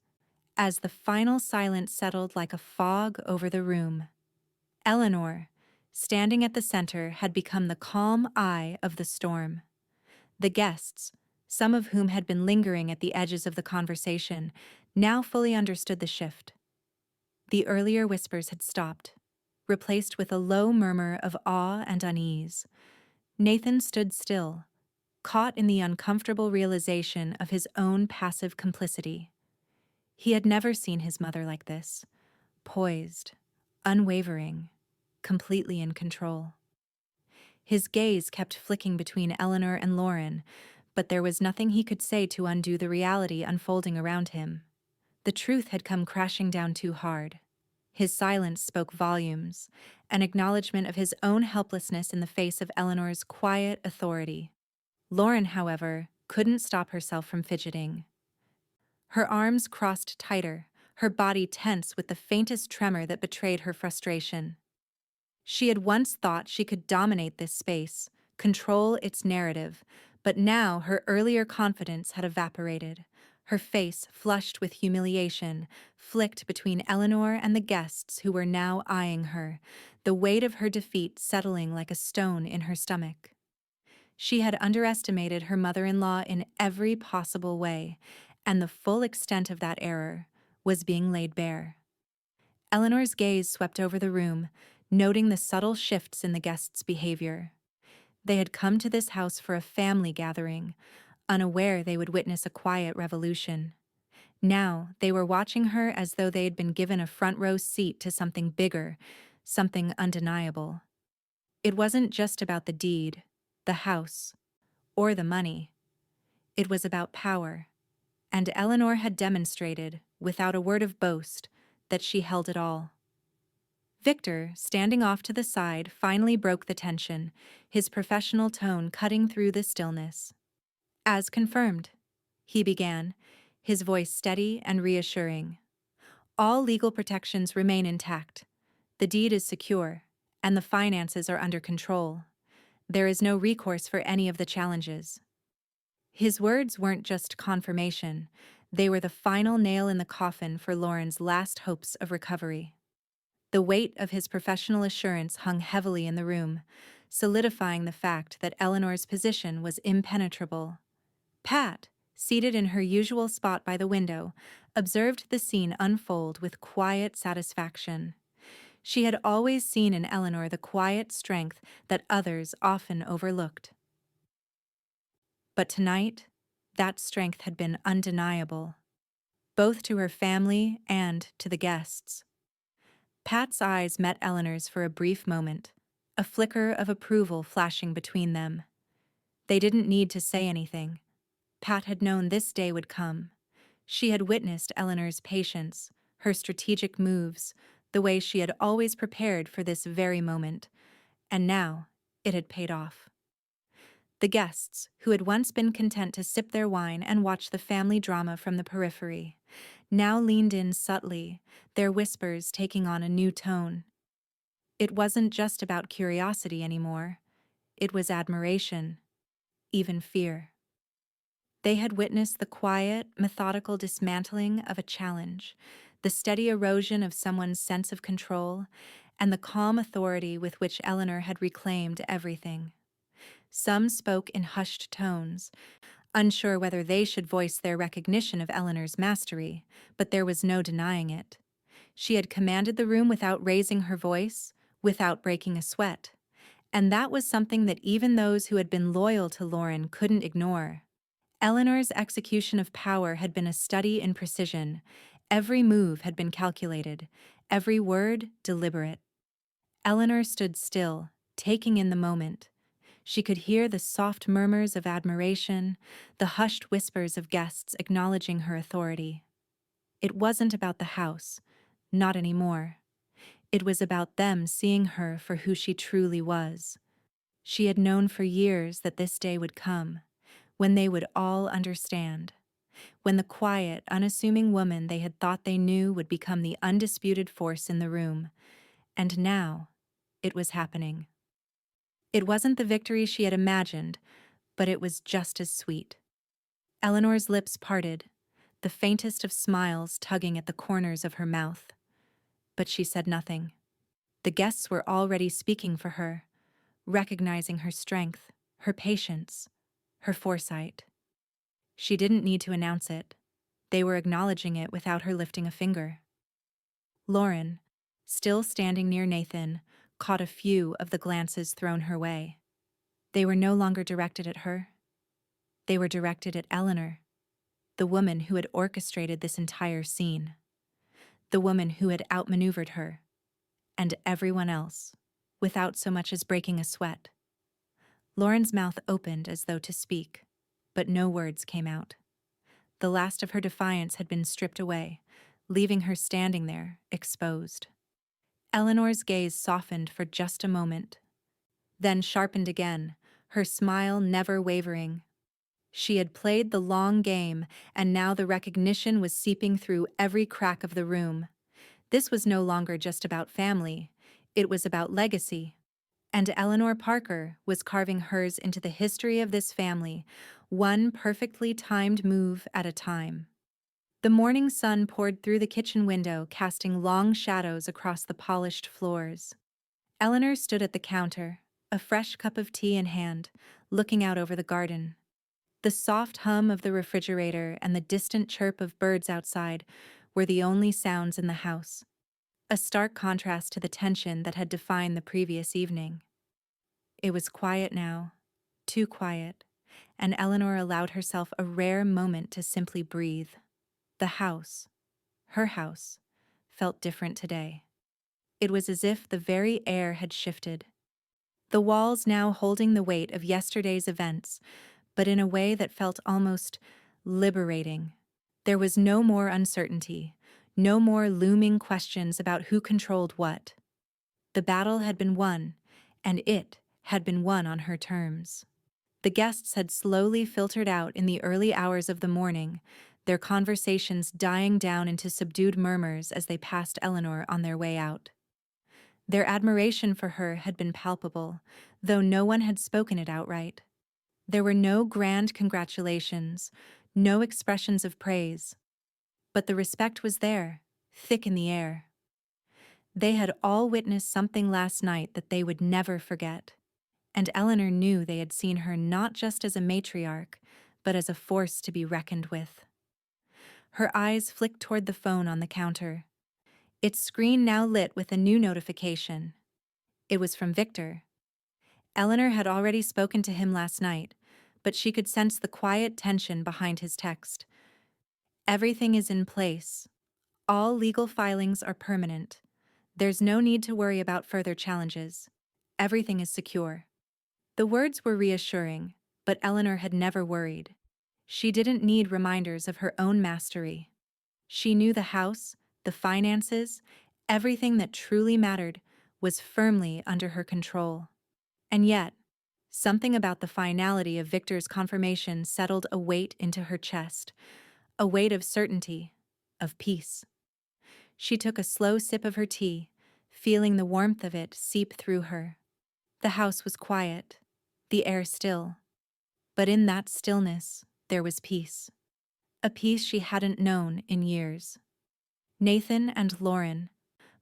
As the final silence settled like a fog over the room, Eleanor, standing at the center, had become the calm eye of the storm. The guests, some of whom had been lingering at the edges of the conversation, now fully understood the shift. The earlier whispers had stopped, replaced with a low murmur of awe and unease. Nathan stood still, caught in the uncomfortable realization of his own passive complicity. He had never seen his mother like this, poised, unwavering, completely in control. His gaze kept flicking between Eleanor and Lauren, But there was nothing he could say to undo the reality unfolding around him. The truth had come crashing down too hard. His silence spoke volumes, an acknowledgement of his own helplessness in the face of Eleanor's quiet authority. Lauren, however, couldn't stop herself from fidgeting. Her arms crossed tighter, her body tense with the faintest tremor that betrayed her frustration. She had once thought she could dominate this space, control its narrative, but now her earlier confidence had evaporated. Her face, flushed with humiliation, flicked between Eleanor and the guests who were now eyeing her, the weight of her defeat settling like a stone in her stomach. She had underestimated her mother-in-law in every possible way, and the full extent of that error was being laid bare. Eleanor's gaze swept over the room, noting the subtle shifts in the guests' behavior. They had come to this house for a family gathering, unaware they would witness a quiet revolution. Now, they were watching her as though they had been given a front-row seat to something bigger, something undeniable. It wasn't just about the deed, the house, or the money. It was about power, and Eleanor had demonstrated, without a word of boast, that she held it all. Victor, standing off to the side, finally broke the tension, his professional tone cutting through the stillness. "As confirmed," he began, his voice steady and reassuring. "All legal protections remain intact. The deed is secure, and the finances are under control. There is no recourse for any of the challenges." His words weren't just confirmation, they were the final nail in the coffin for Lauren's last hopes of recovery. The weight of his professional assurance hung heavily in the room, solidifying the fact that Eleanor's position was impenetrable. Pat, seated in her usual spot by the window, observed the scene unfold with quiet satisfaction. She had always seen in Eleanor the quiet strength that others often overlooked. But tonight, that strength had been undeniable, both to her family and to the guests. Pat's eyes met Eleanor's for a brief moment, a flicker of approval flashing between them. They didn't need to say anything. Pat had known this day would come. She had witnessed Eleanor's patience, her strategic moves, the way she had always prepared for this very moment, and now it had paid off. The guests, who had once been content to sip their wine and watch the family drama from the periphery, now leaned in subtly, their whispers taking on a new tone. It wasn't just about curiosity anymore. It was admiration, even fear. They had witnessed the quiet, methodical dismantling of a challenge, the steady erosion of someone's sense of control, and the calm authority with which Eleanor had reclaimed everything. Some spoke in hushed tones, unsure whether they should voice their recognition of Eleanor's mastery, but there was no denying it. She had commanded the room without raising her voice, without breaking a sweat. And that was something that even those who had been loyal to Lauren couldn't ignore. Eleanor's execution of power had been a study in precision. Every move had been calculated, every word deliberate. Eleanor stood still, taking in the moment. She could hear the soft murmurs of admiration, the hushed whispers of guests acknowledging her authority. It wasn't about the house, not anymore. It was about them seeing her for who she truly was. She had known for years that this day would come, when they would all understand, when the quiet, unassuming woman they had thought they knew would become the undisputed force in the room. And now, it was happening. It wasn't the victory she had imagined, but it was just as sweet. Eleanor's lips parted, the faintest of smiles tugging at the corners of her mouth. But she said nothing. The guests were already speaking for her, recognizing her strength, her patience, her foresight. She didn't need to announce it. They were acknowledging it without her lifting a finger. Lauren, still standing near Nathan, caught a few of the glances thrown her way. They were no longer directed at her. They were directed at Eleanor, the woman who had orchestrated this entire scene, the woman who had outmaneuvered her, and everyone else, without so much as breaking a sweat. Lauren's mouth opened as though to speak, but no words came out. The last of her defiance had been stripped away, leaving her standing there, exposed. Eleanor's gaze softened for just a moment, then sharpened again, her smile never wavering. She had played the long game, and now the recognition was seeping through every crack of the room. This was no longer just about family, it was about legacy. And Eleanor Parker was carving hers into the history of this family, one perfectly timed move at a time. The morning sun poured through the kitchen window, casting long shadows across the polished floors. Eleanor stood at the counter, a fresh cup of tea in hand, looking out over the garden. The soft hum of the refrigerator and the distant chirp of birds outside were the only sounds in the house, a stark contrast to the tension that had defined the previous evening. It was quiet now, too quiet, and Eleanor allowed herself a rare moment to simply breathe. The house, her house, felt different today. It was as if the very air had shifted. The walls now holding the weight of yesterday's events, but in a way that felt almost liberating. There was no more uncertainty, no more looming questions about who controlled what. The battle had been won, and it had been won on her terms. The guests had slowly filtered out in the early hours of the morning, their conversations dying down into subdued murmurs as they passed Eleanor on their way out. Their admiration for her had been palpable, though no one had spoken it outright. There were no grand congratulations, no expressions of praise. But the respect was there, thick in the air. They had all witnessed something last night that they would never forget. And Eleanor knew they had seen her not just as a matriarch, but as a force to be reckoned with. Her eyes flicked toward the phone on the counter. Its screen now lit with a new notification. It was from Victor. Eleanor had already spoken to him last night, but she could sense the quiet tension behind his text. Everything is in place. All legal filings are permanent. There's no need to worry about further challenges. Everything is secure. The words were reassuring, but Eleanor had never worried. She didn't need reminders of her own mastery. She knew the house, the finances, everything that truly mattered was firmly under her control. And yet, something about the finality of Victor's confirmation settled a weight into her chest, a weight of certainty, of peace. She took a slow sip of her tea, feeling the warmth of it seep through her. The house was quiet, the air still. But in that stillness, there was peace. A peace she hadn't known in years. Nathan and Lauren,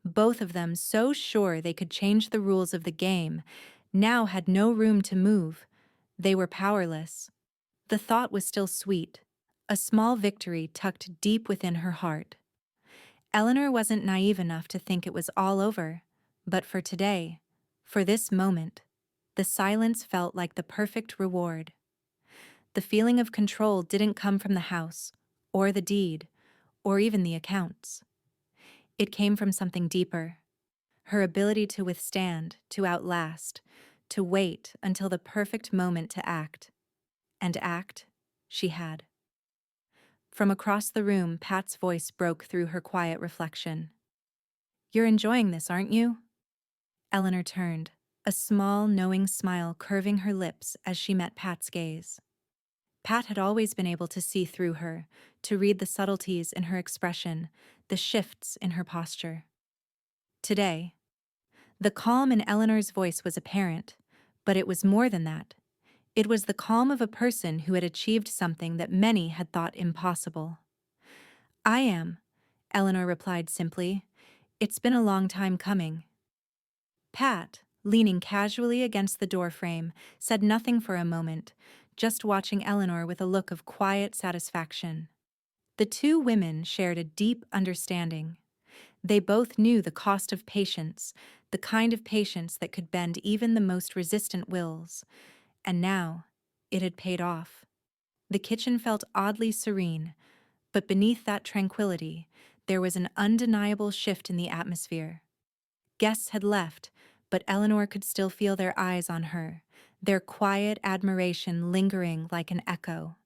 both of them so sure they could change the rules of the game, now had no room to move. They were powerless. The thought was still sweet, a small victory tucked deep within her heart. Eleanor wasn't naive enough to think it was all over, but for today, for this moment, the silence felt like the perfect reward. The feeling of control didn't come from the house, or the deed, or even the accounts. It came from something deeper. Her ability to withstand, to outlast, to wait until the perfect moment to act. And act, she had. From across the room, Pat's voice broke through her quiet reflection. "You're enjoying this, aren't you?" Eleanor turned, a small, knowing smile curving her lips as she met Pat's gaze. Pat had always been able to see through her, to read the subtleties in her expression, the shifts in her posture. Today, the calm in Eleanor's voice was apparent, but it was more than that. It was the calm of a person who had achieved something that many had thought impossible. "I am," Eleanor replied simply. "It's been a long time coming." Pat, leaning casually against the doorframe, said nothing for a moment, just watching Eleanor with a look of quiet satisfaction. The two women shared a deep understanding. They both knew the cost of patience, the kind of patience that could bend even the most resistant wills. And now, it had paid off. The kitchen felt oddly serene, but beneath that tranquility, there was an undeniable shift in the atmosphere. Guests had left, but Eleanor could still feel their eyes on her, their quiet admiration lingering like an echo.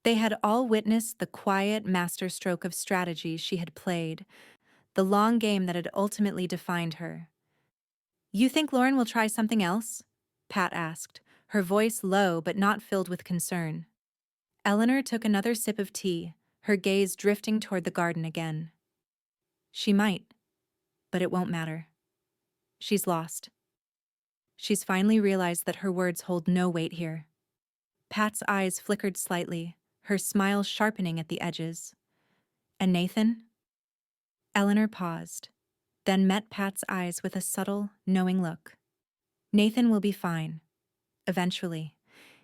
They had all witnessed the quiet masterstroke of strategy she had played, the long game that had ultimately defined her. "You think Lauren will try something else?" Pat asked, her voice low but not filled with concern. Eleanor took another sip of tea, her gaze drifting toward the garden again. "She might, but it won't matter. She's lost." She's finally realized that her words hold no weight here. Pat's eyes flickered slightly, her smile sharpening at the edges. "And Nathan?" Eleanor paused, then met Pat's eyes with a subtle, knowing look. "Nathan will be fine. Eventually.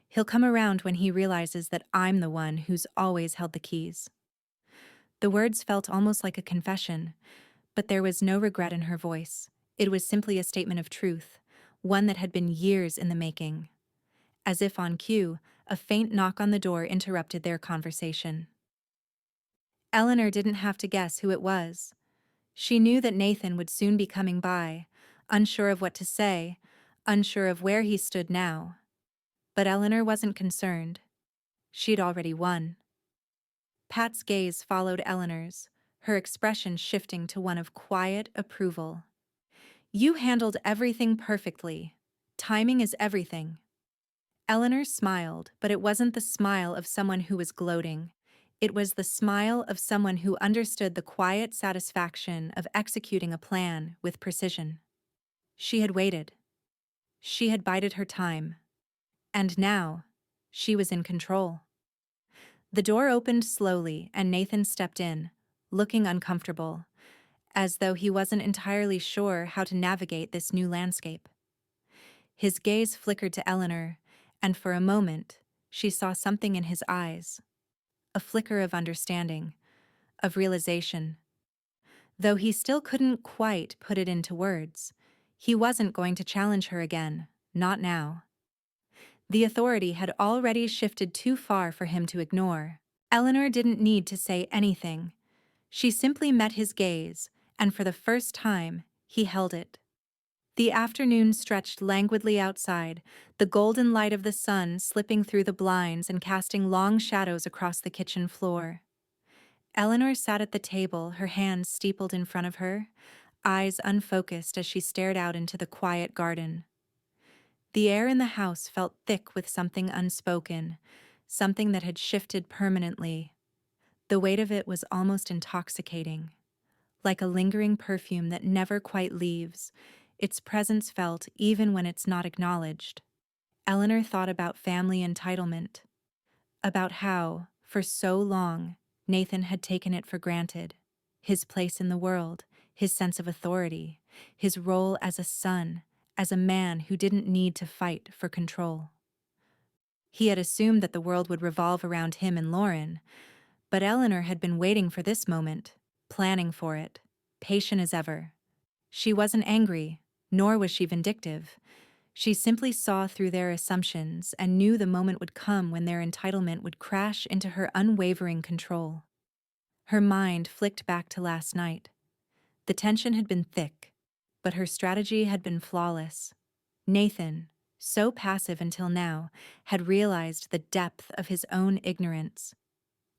He'll come around when he realizes that I'm the one who's always held the keys." The words felt almost like a confession, but there was no regret in her voice. It was simply a statement of truth, one that had been years in the making. As if on cue, a faint knock on the door interrupted their conversation. Eleanor didn't have to guess who it was. She knew that Nathan would soon be coming by, unsure of what to say, unsure of where he stood now. But Eleanor wasn't concerned. She'd already won. Pat's gaze followed Eleanor's, her expression shifting to one of quiet approval. "You handled everything perfectly. Timing is everything." Eleanor smiled, but it wasn't the smile of someone who was gloating. It was the smile of someone who understood the quiet satisfaction of executing a plan with precision. She had waited. She had bided her time. And now, she was in control. The door opened slowly and Nathan stepped in, looking uncomfortable, as though he wasn't entirely sure how to navigate this new landscape. His gaze flickered to Eleanor, and for a moment, she saw something in his eyes. A flicker of understanding, of realization. Though he still couldn't quite put it into words, he wasn't going to challenge her again, not now. The authority had already shifted too far for him to ignore. Eleanor didn't need to say anything. She simply met his gaze, and for the first time, he held it. The afternoon stretched languidly outside, the golden light of the sun slipping through the blinds and casting long shadows across the kitchen floor. Eleanor sat at the table, her hands steepled in front of her, eyes unfocused as she stared out into the quiet garden. The air in the house felt thick with something unspoken, something that had shifted permanently. The weight of it was almost intoxicating. Like a lingering perfume that never quite leaves, its presence felt even when it's not acknowledged. Eleanor thought about family entitlement, about how, for so long, Nathan had taken it for granted. His place in the world, his sense of authority, his role as a son, as a man who didn't need to fight for control. He had assumed that the world would revolve around him and Lauren, but Eleanor had been waiting for this moment, planning for it, patient as ever. She wasn't angry, nor was she vindictive. She simply saw through their assumptions and knew the moment would come when their entitlement would crash into her unwavering control. Her mind flicked back to last night. The tension had been thick, but her strategy had been flawless. Nathan, so passive until now, had realized the depth of his own ignorance.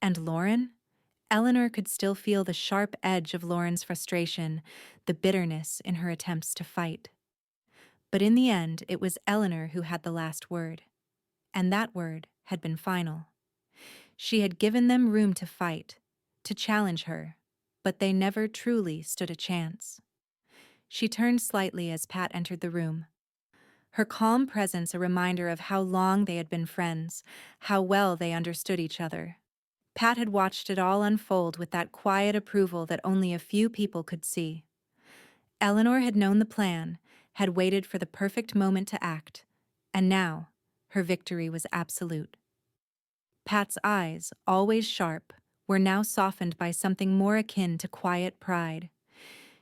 And Lauren? Eleanor could still feel the sharp edge of Lauren's frustration, the bitterness in her attempts to fight. But in the end, it was Eleanor who had the last word. And that word had been final. She had given them room to fight, to challenge her, but they never truly stood a chance. She turned slightly as Pat entered the room. Her calm presence a reminder of how long they had been friends, how well they understood each other. Pat had watched it all unfold with that quiet approval that only a few people could see. Eleanor had known the plan, had waited for the perfect moment to act, and now her victory was absolute. Pat's eyes, always sharp, were now softened by something more akin to quiet pride.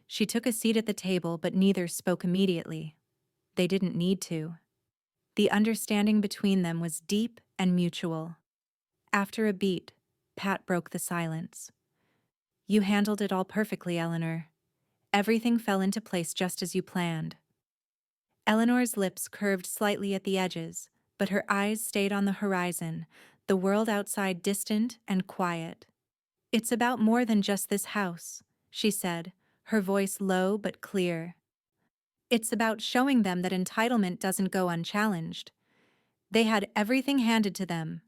She took a seat at the table, but neither spoke immediately. They didn't need to. The understanding between them was deep and mutual. After a beat, Pat broke the silence. "You handled it all perfectly, Eleanor. Everything fell into place just as you planned." Eleanor's lips curved slightly at the edges, but her eyes stayed on the horizon, the world outside distant and quiet. "It's about more than just this house," she said, her voice low but clear. "It's about showing them that entitlement doesn't go unchallenged. They had everything handed to them,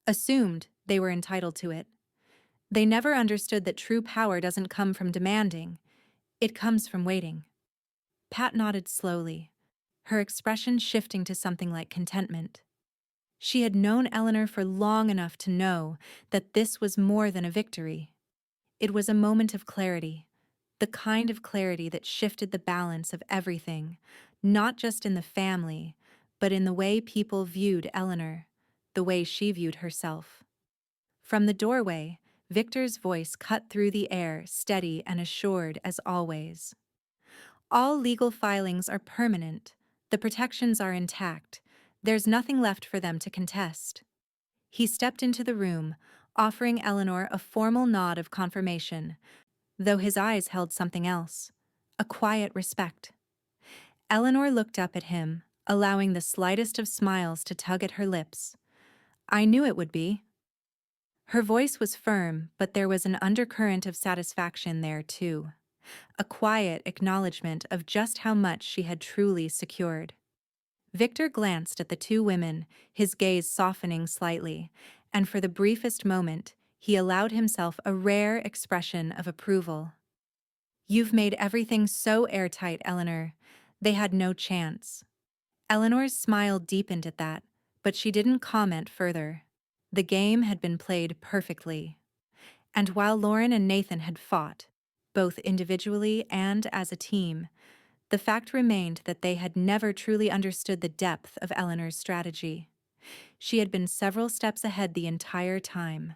assumed they were entitled to it. They never understood that true power doesn't come from demanding, it comes from waiting." Pat nodded slowly, her expression shifting to something like contentment. She had known Eleanor for long enough to know that this was more than a victory. It was a moment of clarity, the kind of clarity that shifted the balance of everything, not just in the family, but in the way people viewed Eleanor, the way she viewed herself. From the doorway, Victor's voice cut through the air, steady and assured as always. "All legal filings are permanent. The protections are intact. There's nothing left for them to contest." He stepped into the room, offering Eleanor a formal nod of confirmation, though his eyes held something else, a quiet respect. Eleanor looked up at him, allowing the slightest of smiles to tug at her lips. "I knew it would be." Her voice was firm, but there was an undercurrent of satisfaction there, too. A quiet acknowledgement of just how much she had truly secured. Victor glanced at the two women, his gaze softening slightly, and for the briefest moment, he allowed himself a rare expression of approval. "You've made everything so airtight, Eleanor. They had no chance." Eleanor's smile deepened at that, but she didn't comment further. The game had been played perfectly. And while Lauren and Nathan had fought, both individually and as a team, the fact remained that they had never truly understood the depth of Eleanor's strategy. She had been several steps ahead the entire time.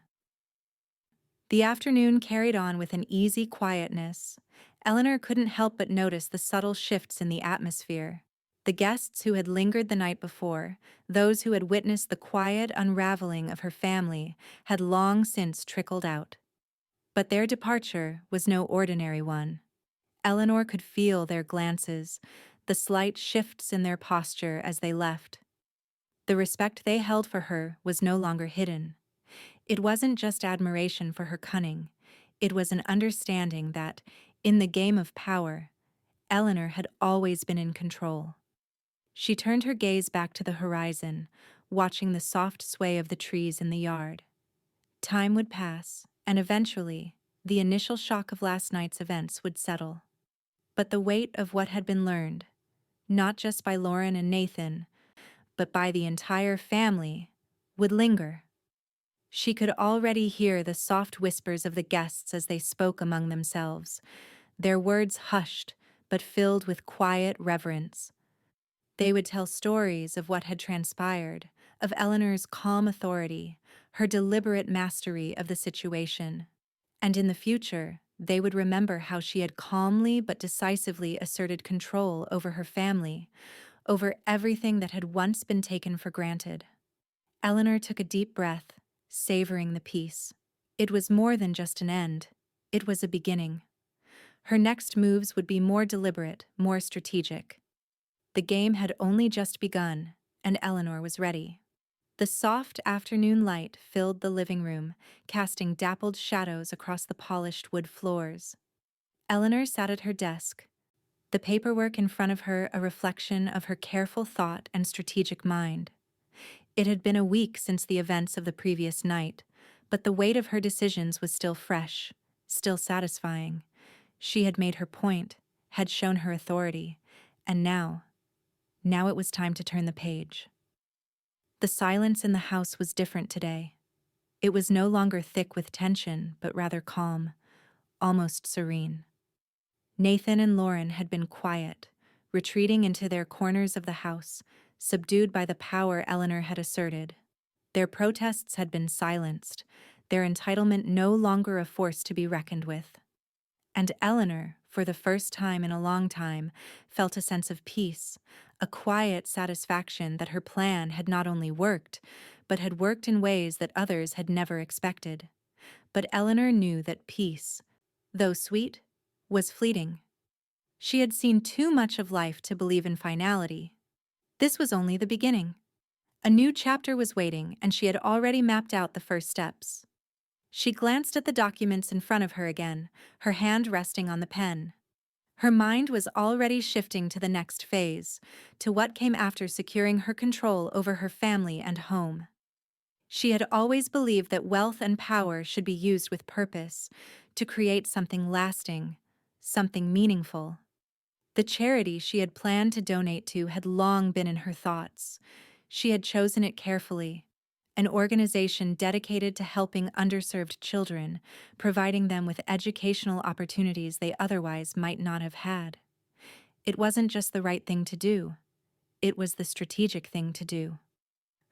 The afternoon carried on with an easy quietness. Eleanor couldn't help but notice the subtle shifts in the atmosphere. The guests who had lingered the night before, those who had witnessed the quiet unraveling of her family, had long since trickled out. But their departure was no ordinary one. Eleanor could feel their glances, the slight shifts in their posture as they left. The respect they held for her was no longer hidden. It wasn't just admiration for her cunning, it was an understanding that, in the game of power, Eleanor had always been in control. She turned her gaze back to the horizon, watching the soft sway of the trees in the yard. Time would pass, and eventually, the initial shock of last night's events would settle. But the weight of what had been learned, not just by Lauren and Nathan, but by the entire family, would linger. She could already hear the soft whispers of the guests as they spoke among themselves, their words hushed but filled with quiet reverence. They would tell stories of what had transpired, of Eleanor's calm authority, her deliberate mastery of the situation. And in the future, they would remember how she had calmly but decisively asserted control over her family, over everything that had once been taken for granted. Eleanor took a deep breath, savoring the peace. It was more than just an end. It was a beginning. Her next moves would be more deliberate, more strategic. The game had only just begun, and Eleanor was ready. The soft afternoon light filled the living room, casting dappled shadows across the polished wood floors. Eleanor sat at her desk, the paperwork in front of her a reflection of her careful thought and strategic mind. It had been a week since the events of the previous night, but the weight of her decisions was still fresh, still satisfying. She had made her point, had shown her authority, and now it was time to turn the page. The silence in the house was different today. It was no longer thick with tension, but rather calm, almost serene. Nathan and Lauren had been quiet, retreating into their corners of the house, subdued by the power Eleanor had asserted. Their protests had been silenced, their entitlement no longer a force to be reckoned with. And Eleanor, for the first time in a long time, felt a sense of peace, a quiet satisfaction that her plan had not only worked, but had worked in ways that others had never expected. But Eleanor knew that peace, though sweet, was fleeting. She had seen too much of life to believe in finality. This was only the beginning. A new chapter was waiting, and she had already mapped out the first steps. She glanced at the documents in front of her again, her hand resting on the pen. Her mind was already shifting to the next phase, to what came after securing her control over her family and home. She had always believed that wealth and power should be used with purpose, to create something lasting, something meaningful. The charity she had planned to donate to had long been in her thoughts. She had chosen it carefully, an organization dedicated to helping underserved children, providing them with educational opportunities they otherwise might not have had. It wasn't just the right thing to do, it was the strategic thing to do.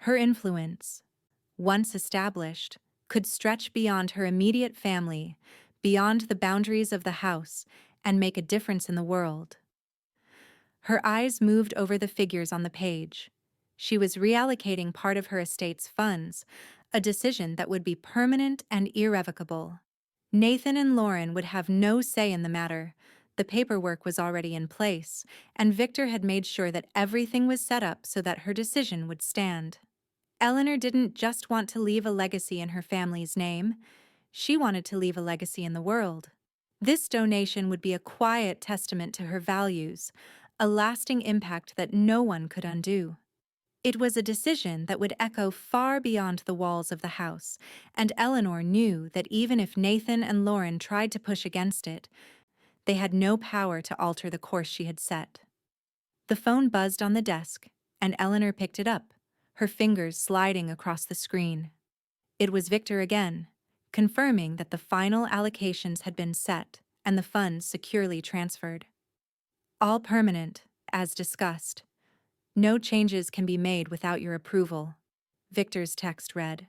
Her influence, once established, could stretch beyond her immediate family, beyond the boundaries of the house, and make a difference in the world. Her eyes moved over the figures on the page. She was reallocating part of her estate's funds, a decision that would be permanent and irrevocable. Nathan and Lauren would have no say in the matter. The paperwork was already in place, and Victor had made sure that everything was set up so that her decision would stand. Eleanor didn't just want to leave a legacy in her family's name, she wanted to leave a legacy in the world. This donation would be a quiet testament to her values, a lasting impact that no one could undo. It was a decision that would echo far beyond the walls of the house, and Eleanor knew that even if Nathan and Lauren tried to push against it, they had no power to alter the course she had set. The phone buzzed on the desk, and Eleanor picked it up, her fingers sliding across the screen. It was Victor again, confirming that the final allocations had been set and the funds securely transferred. All permanent, as discussed. No changes can be made without your approval, Victor's text read.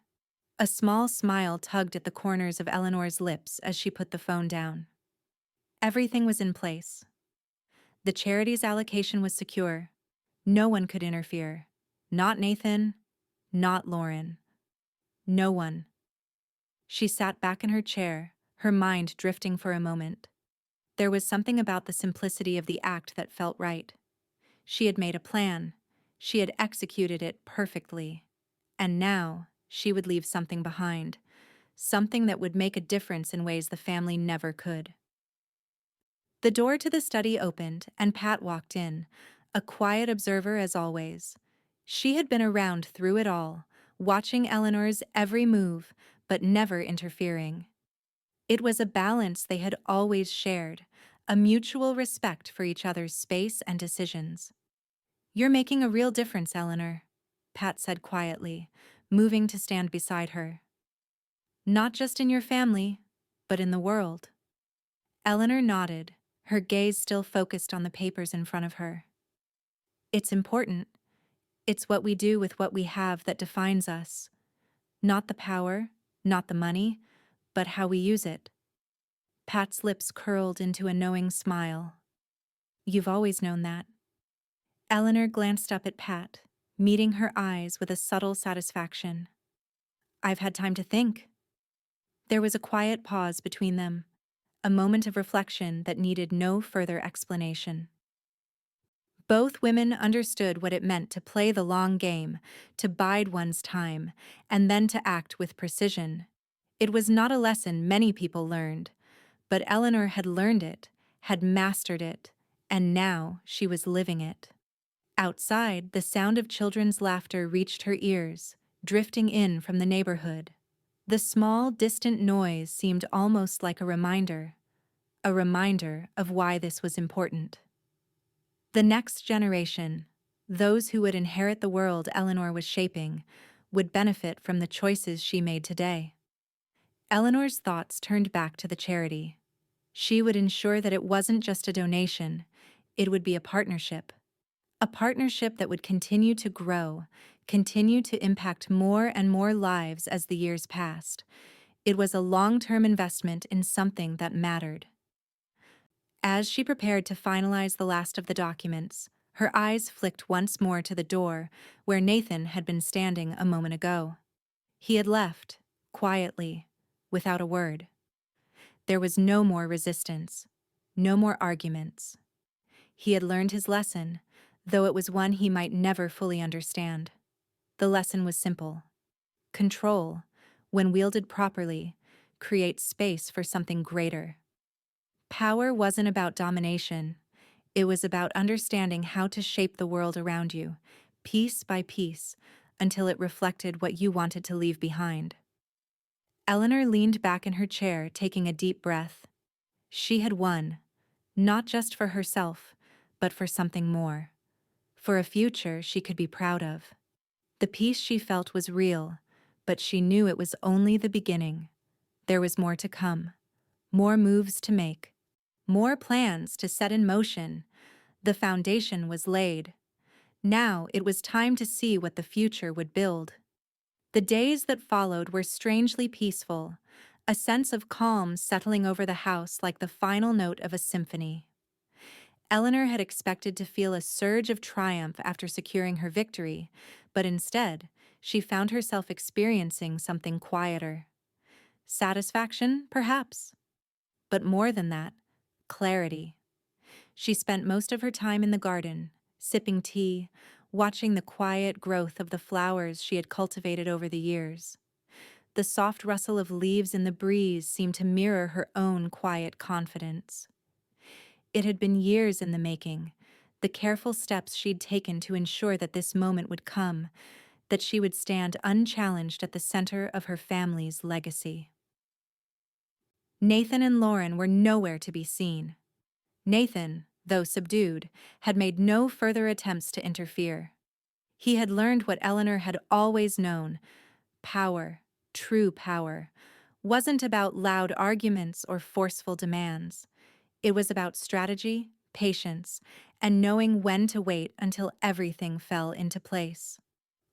A small smile tugged at the corners of Eleanor's lips as she put the phone down. Everything was in place. The charity's allocation was secure. No one could interfere. Not Nathan, not Lauren. No one. She sat back in her chair, her mind drifting for a moment. There was something about the simplicity of the act that felt right. She had made a plan. She had executed it perfectly. And now, she would leave something behind. Something that would make a difference in ways the family never could. The door to the study opened, and Pat walked in, a quiet observer as always. She had been around through it all, watching Eleanor's every move, but never interfering. It was a balance they had always shared, a mutual respect for each other's space and decisions. "You're making a real difference, Eleanor," Pat said quietly, moving to stand beside her. "Not just in your family, but in the world." Eleanor nodded, her gaze still focused on the papers in front of her. "It's important. It's what we do with what we have that defines us. Not the power, not the money, but how we use it." Pat's lips curled into a knowing smile. "You've always known that." Eleanor glanced up at Pat, meeting her eyes with a subtle satisfaction. "I've had time to think." There was a quiet pause between them, a moment of reflection that needed no further explanation. Both women understood what it meant to play the long game, to bide one's time, and then to act with precision. It was not a lesson many people learned, but Eleanor had learned it, had mastered it, and now she was living it. Outside, the sound of children's laughter reached her ears, drifting in from the neighborhood. The small, distant noise seemed almost like a reminder of why this was important. The next generation, those who would inherit the world Eleanor was shaping, would benefit from the choices she made today. Eleanor's thoughts turned back to the charity. She would ensure that it wasn't just a donation, it would be a partnership. A partnership that would continue to grow, continue to impact more and more lives as the years passed. It was a long-term investment in something that mattered. As she prepared to finalize the last of the documents, her eyes flicked once more to the door where Nathan had been standing a moment ago. He had left, quietly, without a word. There was no more resistance, no more arguments. He had learned his lesson, though it was one he might never fully understand. The lesson was simple. Control, when wielded properly, creates space for something greater. Power wasn't about domination. It was about understanding how to shape the world around you, piece by piece, until it reflected what you wanted to leave behind. Eleanor leaned back in her chair, taking a deep breath. She had won, not just for herself, but for something more. For a future she could be proud of. The peace she felt was real, but she knew it was only the beginning. There was more to come, more moves to make, more plans to set in motion. The foundation was laid. Now it was time to see what the future would build. The days that followed were strangely peaceful, a sense of calm settling over the house like the final note of a symphony. Eleanor had expected to feel a surge of triumph after securing her victory, but instead, she found herself experiencing something quieter. Satisfaction, perhaps, but more than that, clarity. She spent most of her time in the garden, sipping tea, watching the quiet growth of the flowers she had cultivated over the years. The soft rustle of leaves in the breeze seemed to mirror her own quiet confidence. It had been years in the making, the careful steps she'd taken to ensure that this moment would come, that she would stand unchallenged at the center of her family's legacy. Nathan and Lauren were nowhere to be seen. Nathan, though subdued, had made no further attempts to interfere. He had learned what Eleanor had always known: power, true power, wasn't about loud arguments or forceful demands. It was about strategy, patience, and knowing when to wait until everything fell into place.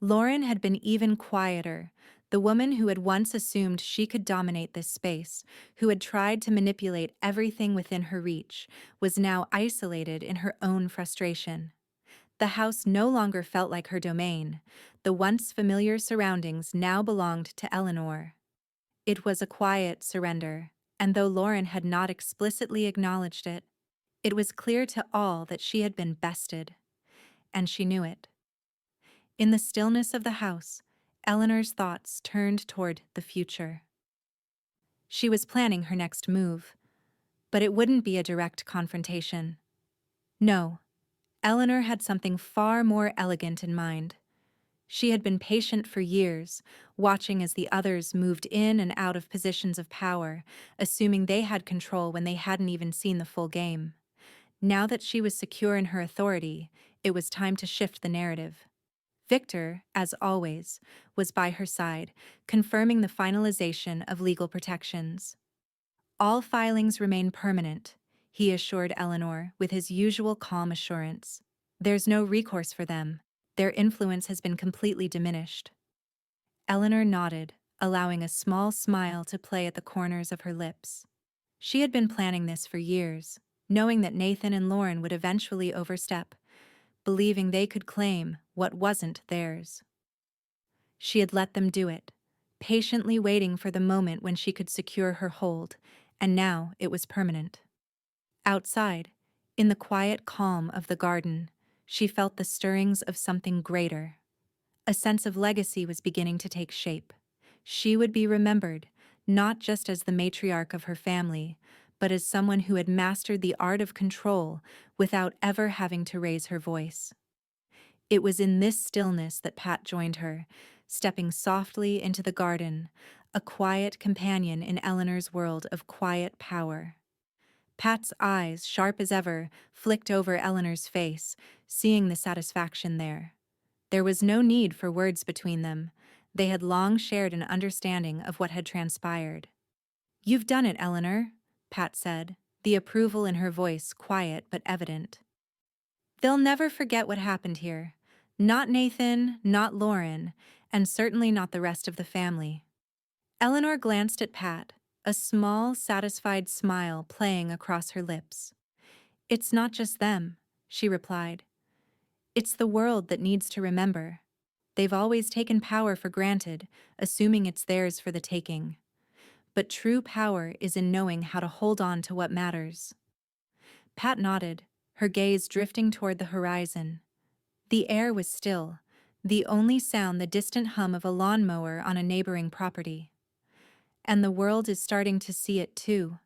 Lauren had been even quieter, the woman who had once assumed she could dominate this space, who had tried to manipulate everything within her reach, was now isolated in her own frustration. The house no longer felt like her domain. The once familiar surroundings now belonged to Eleanor. It was a quiet surrender, and though Lauren had not explicitly acknowledged it, it was clear to all that she had been bested, and she knew it. In the stillness of the house, Eleanor's thoughts turned toward the future. She was planning her next move, but it wouldn't be a direct confrontation. No, Eleanor had something far more elegant in mind. She had been patient for years, watching as the others moved in and out of positions of power, assuming they had control when they hadn't even seen the full game. Now that she was secure in her authority, it was time to shift the narrative. Victor, as always, was by her side, confirming the finalization of legal protections. All filings remain permanent, he assured Eleanor with his usual calm assurance. There's no recourse for them. Their influence has been completely diminished. Eleanor nodded, allowing a small smile to play at the corners of her lips. She had been planning this for years, knowing that Nathan and Lauren would eventually overstep, believing they could claim what wasn't theirs. She had let them do it, patiently waiting for the moment when she could secure her hold, and now it was permanent. Outside, in the quiet calm of the garden, she felt the stirrings of something greater. A sense of legacy was beginning to take shape. She would be remembered, not just as the matriarch of her family, but as someone who had mastered the art of control without ever having to raise her voice. It was in this stillness that Pat joined her, stepping softly into the garden, a quiet companion in Eleanor's world of quiet power. Pat's eyes, sharp as ever, flicked over Eleanor's face, seeing the satisfaction there. There was no need for words between them. They had long shared an understanding of what had transpired. "You've done it, Eleanor," Pat said, the approval in her voice quiet but evident. "They'll never forget what happened here. Not Nathan, not Lauren, and certainly not the rest of the family." Eleanor glanced at Pat, a small, satisfied smile playing across her lips. "It's not just them," she replied. "It's the world that needs to remember. They've always taken power for granted, assuming it's theirs for the taking. But true power is in knowing how to hold on to what matters." Pat nodded, her gaze drifting toward the horizon. The air was still, the only sound the distant hum of a lawnmower on a neighboring property. And the world is starting to see it too.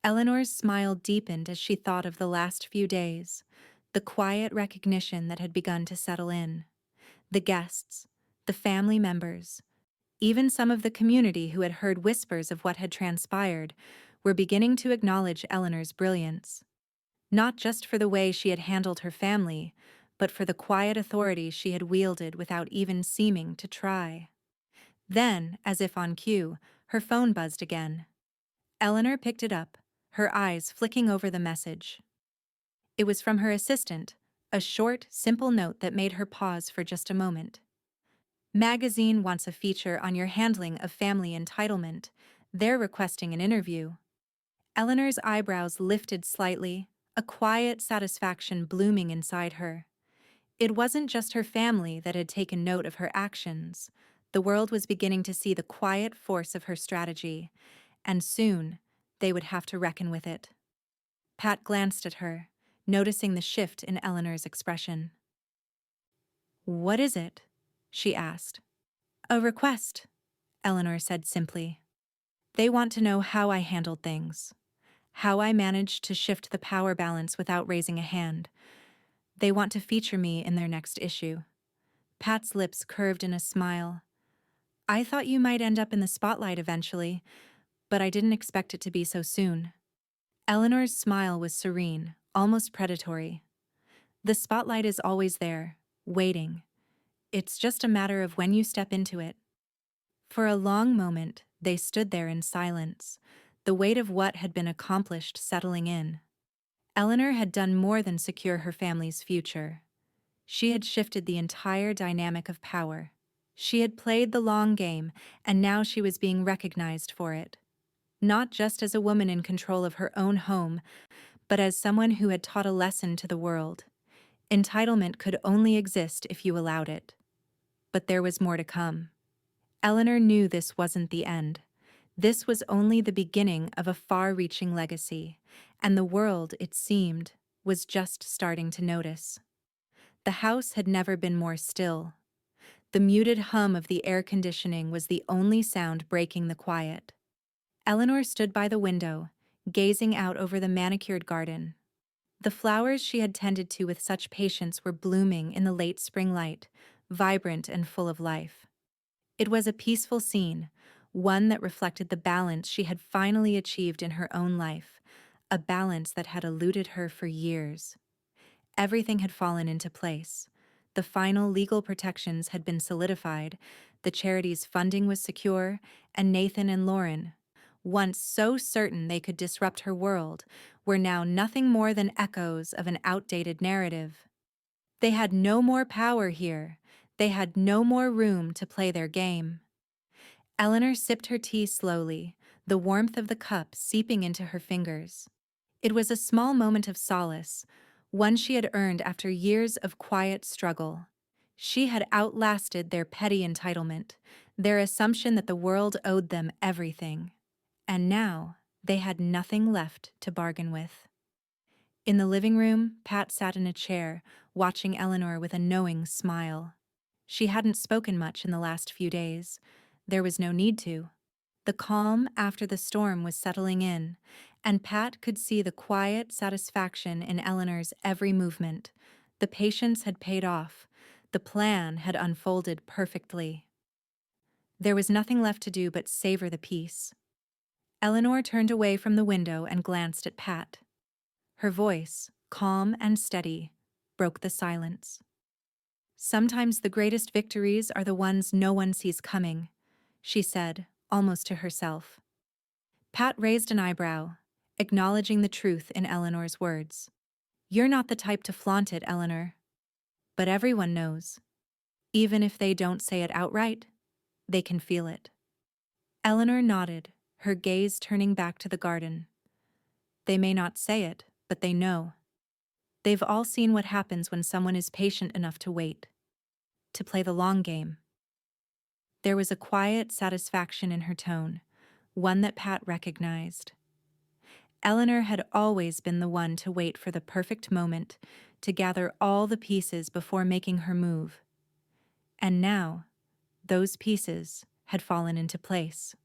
Eleanor's smile deepened as she thought of the last few days, the quiet recognition that had begun to settle in. The guests, the family members, even some of the community who had heard whispers of what had transpired, were beginning to acknowledge Eleanor's brilliance. Not just for the way she had handled her family, but for the quiet authority she had wielded without even seeming to try. Then, as if on cue, her phone buzzed again. Eleanor picked it up, her eyes flicking over the message. It was from her assistant, a short, simple note that made her pause for just a moment. Magazine wants a feature on your handling of family entitlement. They're requesting an interview. Eleanor's eyebrows lifted slightly, a quiet satisfaction blooming inside her. It wasn't just her family that had taken note of her actions. The world was beginning to see the quiet force of her strategy, and soon they would have to reckon with it. Pat glanced at her, noticing the shift in Eleanor's expression. "What is it?" she asked. "A request," Eleanor said simply. "They want to know how I handled things, how I managed to shift the power balance without raising a hand. They want to feature me in their next issue." Pat's lips curved in a smile. "I thought you might end up in the spotlight eventually, but I didn't expect it to be so soon." Eleanor's smile was serene, almost predatory. "The spotlight is always there, waiting. It's just a matter of when you step into it." For a long moment, they stood there in silence, the weight of what had been accomplished settling in. Eleanor had done more than secure her family's future. She had shifted the entire dynamic of power. She had played the long game, and now she was being recognized for it. Not just as a woman in control of her own home, but as someone who had taught a lesson to the world. Entitlement could only exist if you allowed it. But there was more to come. Eleanor knew this wasn't the end. This was only the beginning of a far-reaching legacy, and the world, it seemed, was just starting to notice. The house had never been more still. The muted hum of the air conditioning was the only sound breaking the quiet. Eleanor stood by the window, gazing out over the manicured garden. The flowers she had tended to with such patience were blooming in the late spring light, vibrant and full of life. It was a peaceful scene, one that reflected the balance she had finally achieved in her own life, a balance that had eluded her for years. Everything had fallen into place. The final legal protections had been solidified, the charity's funding was secure, and Nathan and Lauren, once so certain they could disrupt her world, were now nothing more than echoes of an outdated narrative. They had no more power here. They had no more room to play their game. Eleanor sipped her tea slowly, the warmth of the cup seeping into her fingers. It was a small moment of solace, one she had earned after years of quiet struggle. She had outlasted their petty entitlement, their assumption that the world owed them everything. And now, they had nothing left to bargain with. In the living room, Pat sat in a chair, watching Eleanor with a knowing smile. She hadn't spoken much in the last few days. There was no need to. The calm after the storm was settling in, and Pat could see the quiet satisfaction in Eleanor's every movement. The patience had paid off. The plan had unfolded perfectly. There was nothing left to do but savor the peace. Eleanor turned away from the window and glanced at Pat. Her voice, calm and steady, broke the silence. "Sometimes the greatest victories are the ones no one sees coming," she said, almost to herself. Pat raised an eyebrow, acknowledging the truth in Eleanor's words. "You're not the type to flaunt it, Eleanor. But everyone knows. Even if they don't say it outright, they can feel it." Eleanor nodded, her gaze turning back to the garden. "They may not say it, but they know. They've all seen what happens when someone is patient enough to wait, to play the long game." There was a quiet satisfaction in her tone, one that Pat recognized. Eleanor had always been the one to wait for the perfect moment, to gather all the pieces before making her move. And now, those pieces had fallen into place.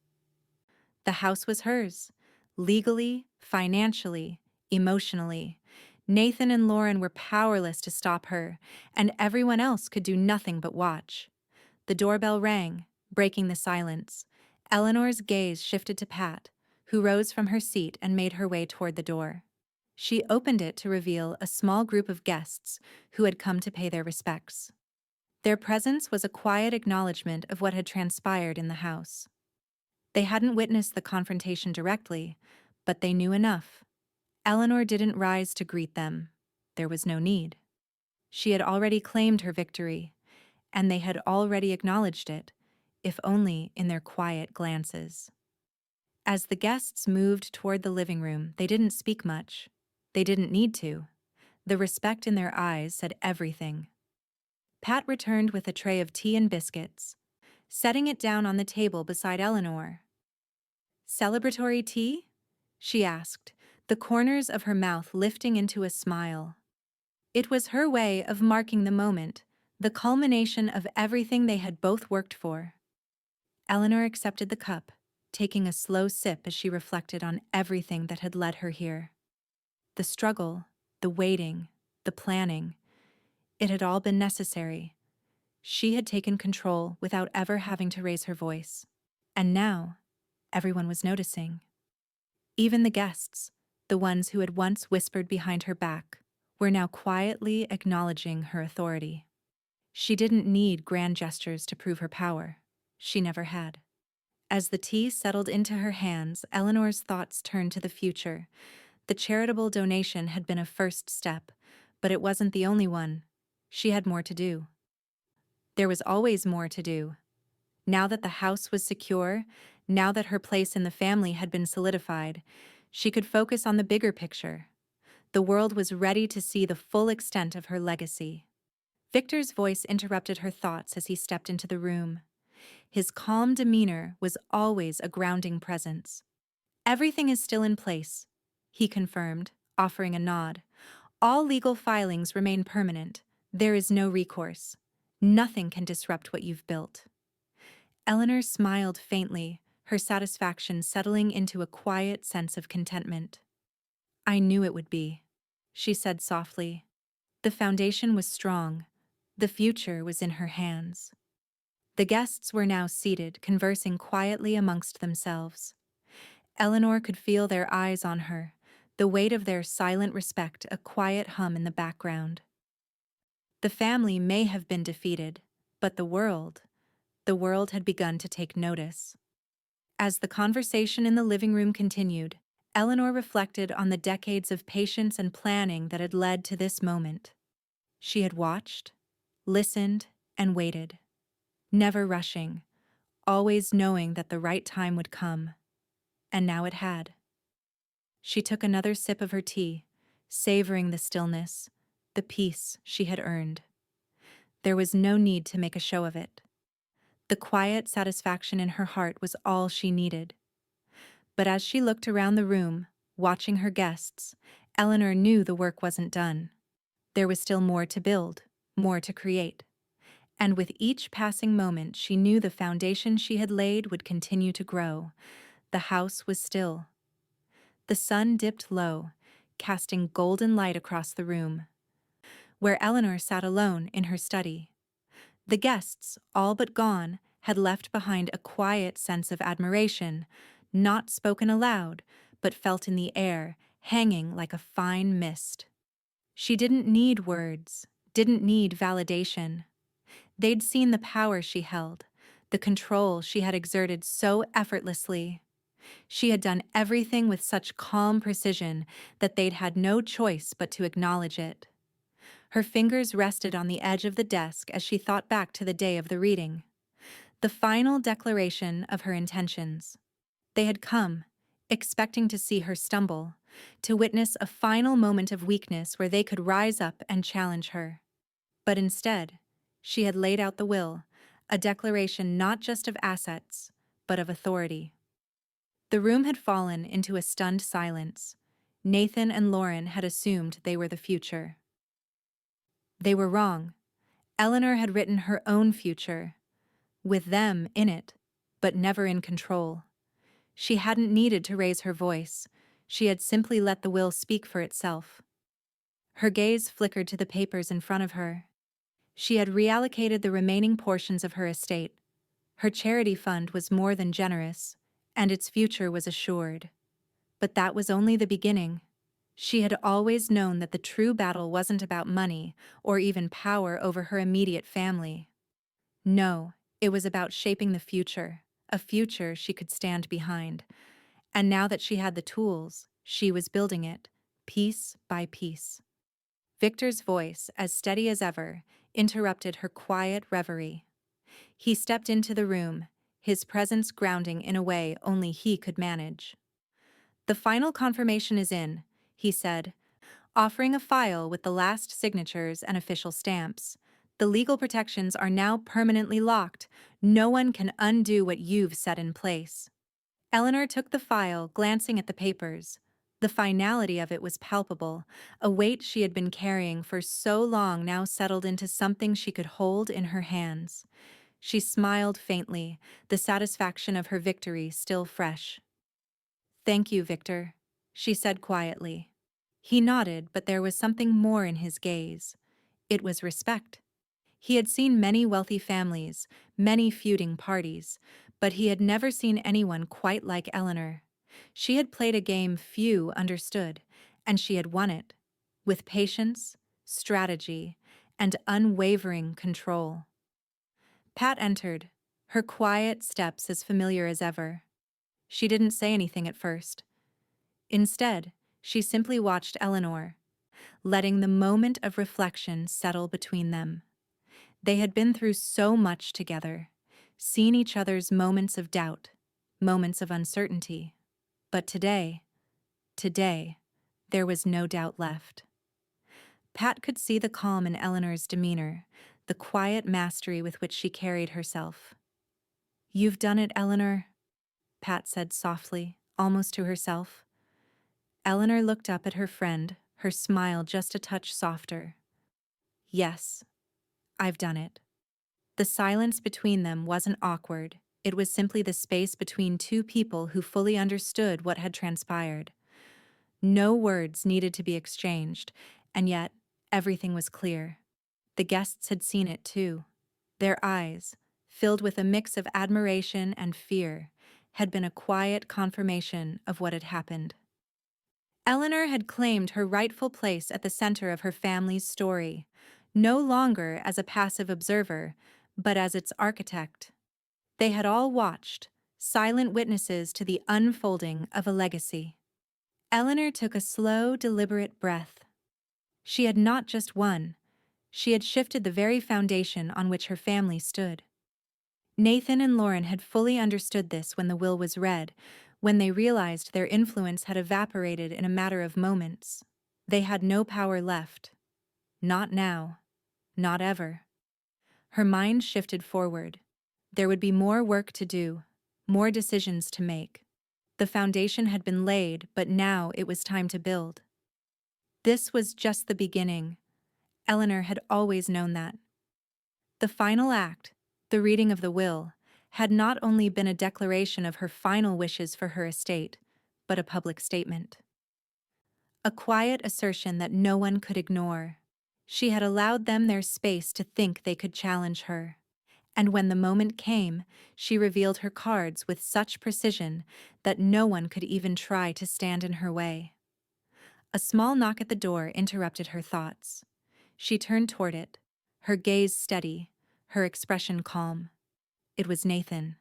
The house was hers, legally, financially, emotionally. Nathan and Lauren were powerless to stop her, and everyone else could do nothing but watch. The doorbell rang, breaking the silence. Eleanor's gaze shifted to Pat, who rose from her seat and made her way toward the door. She opened it to reveal a small group of guests who had come to pay their respects. Their presence was a quiet acknowledgement of what had transpired in the house. They hadn't witnessed the confrontation directly, but they knew enough. Eleanor didn't rise to greet them. There was no need. She had already claimed her victory, and they had already acknowledged it, if only in their quiet glances. As the guests moved toward the living room, they didn't speak much. They didn't need to. The respect in their eyes said everything. Pat returned with a tray of tea and biscuits, setting it down on the table beside Eleanor. "Celebratory tea?" she asked, the corners of her mouth lifting into a smile. It was her way of marking the moment, the culmination of everything they had both worked for. Eleanor accepted the cup, taking a slow sip as she reflected on everything that had led her here. The struggle, the waiting, the planning. It had all been necessary. She had taken control without ever having to raise her voice. And now, everyone was noticing. Even the guests, the ones who had once whispered behind her back, were now quietly acknowledging her authority. She didn't need grand gestures to prove her power. She never had. As the tea settled into her hands, Eleanor's thoughts turned to the future. The charitable donation had been a first step, but it wasn't the only one. She had more to do. There was always more to do. Now that the house was secure, now that her place in the family had been solidified, she could focus on the bigger picture. The world was ready to see the full extent of her legacy. Victor's voice interrupted her thoughts as he stepped into the room. His calm demeanor was always a grounding presence. "Everything is still in place," he confirmed, offering a nod. "All legal filings remain permanent. There is no recourse. Nothing can disrupt what you've built." Eleanor smiled faintly, her satisfaction settling into a quiet sense of contentment. "I knew it would be," she said softly. The foundation was strong. The future was in her hands. The guests were now seated, conversing quietly amongst themselves. Eleanor could feel their eyes on her, the weight of their silent respect a quiet hum in the background. The family may have been defeated, but the world had begun to take notice. As the conversation in the living room continued, Eleanor reflected on the decades of patience and planning that had led to this moment. She had watched, listened, and waited, never rushing, always knowing that the right time would come. And now it had. She took another sip of her tea, savoring the stillness, the peace she had earned. There was no need to make a show of it. The quiet satisfaction in her heart was all she needed. But as she looked around the room, watching her guests, Eleanor knew the work wasn't done. There was still more to build, more to create. And with each passing moment, she knew the foundation she had laid would continue to grow. The house was still. The sun dipped low, casting golden light across the room, where Eleanor sat alone in her study. The guests, all but gone, had left behind a quiet sense of admiration, not spoken aloud, but felt in the air, hanging like a fine mist. She didn't need words, didn't need validation. They'd seen the power she held, the control she had exerted so effortlessly. She had done everything with such calm precision that they'd had no choice but to acknowledge it. Her fingers rested on the edge of the desk as she thought back to the day of the reading. The final declaration of her intentions. They had come, expecting to see her stumble, to witness a final moment of weakness where they could rise up and challenge her. But instead, she had laid out the will, a declaration not just of assets, but of authority. The room had fallen into a stunned silence. Nathan and Lauren had assumed they were the future. They were wrong. Eleanor had written her own future, with them in it, but never in control. She hadn't needed to raise her voice. She had simply let the will speak for itself. Her gaze flickered to the papers in front of her. She had reallocated the remaining portions of her estate. Her charity fund was more than generous, and its future was assured. But that was only the beginning. She had always known that the true battle wasn't about money or even power over her immediate family. No, it was about shaping the future, a future she could stand behind. And now that she had the tools, she was building it, piece by piece. Victor's voice, as steady as ever, interrupted her quiet reverie. He stepped into the room, his presence grounding in a way only he could manage. "The final confirmation is in," he said, offering a file with the last signatures and official stamps. "The legal protections are now permanently locked. No one can undo what you've set in place." Eleanor took the file, glancing at the papers. The finality of it was palpable. A weight she had been carrying for so long now settled into something she could hold in her hands. She smiled faintly, the satisfaction of her victory still fresh. "Thank you, Victor," she said quietly. He nodded, but there was something more in his gaze. It was respect. He had seen many wealthy families, many feuding parties, but he had never seen anyone quite like Eleanor. She had played a game few understood, and she had won it, with patience, strategy, and unwavering control. Pat entered, her quiet steps as familiar as ever. She didn't say anything at first. Instead, she simply watched Eleanor, letting the moment of reflection settle between them. They had been through so much together, seen each other's moments of doubt, moments of uncertainty. But today, there was no doubt left. Pat could see the calm in Eleanor's demeanor, the quiet mastery with which she carried herself. "You've done it, Eleanor," Pat said softly, almost to herself. Eleanor looked up at her friend, her smile just a touch softer. "Yes, I've done it." The silence between them wasn't awkward. It was simply the space between two people who fully understood what had transpired. No words needed to be exchanged, and yet everything was clear. The guests had seen it too. Their eyes, filled with a mix of admiration and fear, had been a quiet confirmation of what had happened. Eleanor had claimed her rightful place at the center of her family's story, no longer as a passive observer, but as its architect. They had all watched, silent witnesses to the unfolding of a legacy. Eleanor took a slow, deliberate breath. She had not just won, she had shifted the very foundation on which her family stood. Nathan and Lauren had fully understood this when the will was read, when they realized their influence had evaporated in a matter of moments. They had no power left. Not now. Not ever. Her mind shifted forward. There would be more work to do, more decisions to make. The foundation had been laid, but now it was time to build. This was just the beginning. Eleanor had always known that. The final act, the reading of the will, had not only been a declaration of her final wishes for her estate, but a public statement. A quiet assertion that no one could ignore. She had allowed them their space to think they could challenge her. And when the moment came, she revealed her cards with such precision that no one could even try to stand in her way. A small knock at the door interrupted her thoughts. She turned toward it, her gaze steady, her expression calm. It was Nathan.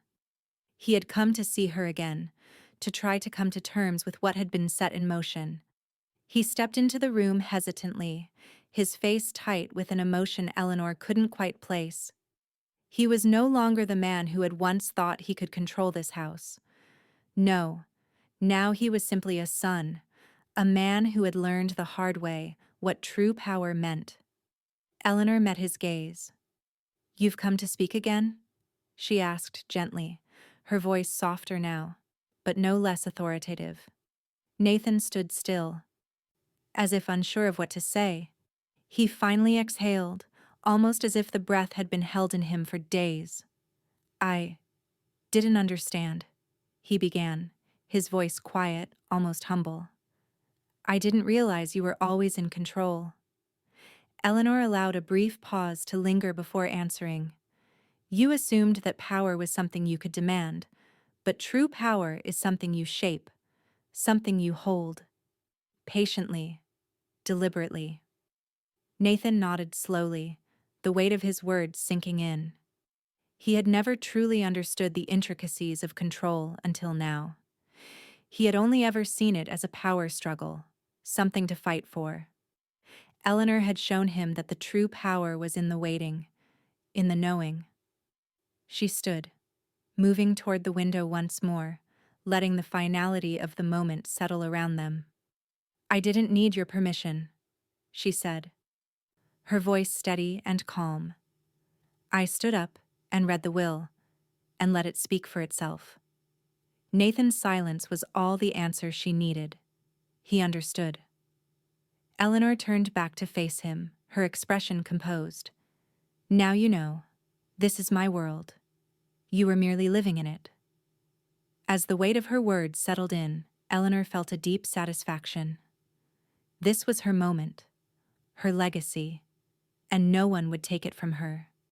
He had come to see her again, to try to come to terms with what had been set in motion. He stepped into the room hesitantly, his face tight with an emotion Eleanor couldn't quite place. He was no longer the man who had once thought he could control this house. No, now he was simply a son, a man who had learned the hard way what true power meant. Eleanor met his gaze. "You've come to speak again?" she asked gently, her voice softer now, but no less authoritative. Nathan stood still, as if unsure of what to say. He finally exhaled, almost as if the breath had been held in him for days. I didn't understand, he began, his voice quiet, almost humble. I didn't realize you were always in control. Eleanor allowed a brief pause to linger before answering. You assumed that power was something you could demand, but true power is something you shape, something you hold. Patiently, deliberately. Nathan nodded slowly, the weight of his words sinking in. He had never truly understood the intricacies of control until now. He had only ever seen it as a power struggle, something to fight for. Eleanor had shown him that the true power was in the waiting, in the knowing. She stood, moving toward the window once more, letting the finality of the moment settle around them. I didn't need your permission, she said, her voice steady and calm. I stood up and read the will, and let it speak for itself. Nathan's silence was all the answer she needed. He understood. Eleanor turned back to face him, her expression composed. Now you know. This is my world. You were merely living in it. As the weight of her words settled in, Eleanor felt a deep satisfaction. This was her moment, her legacy, and no one would take it from her.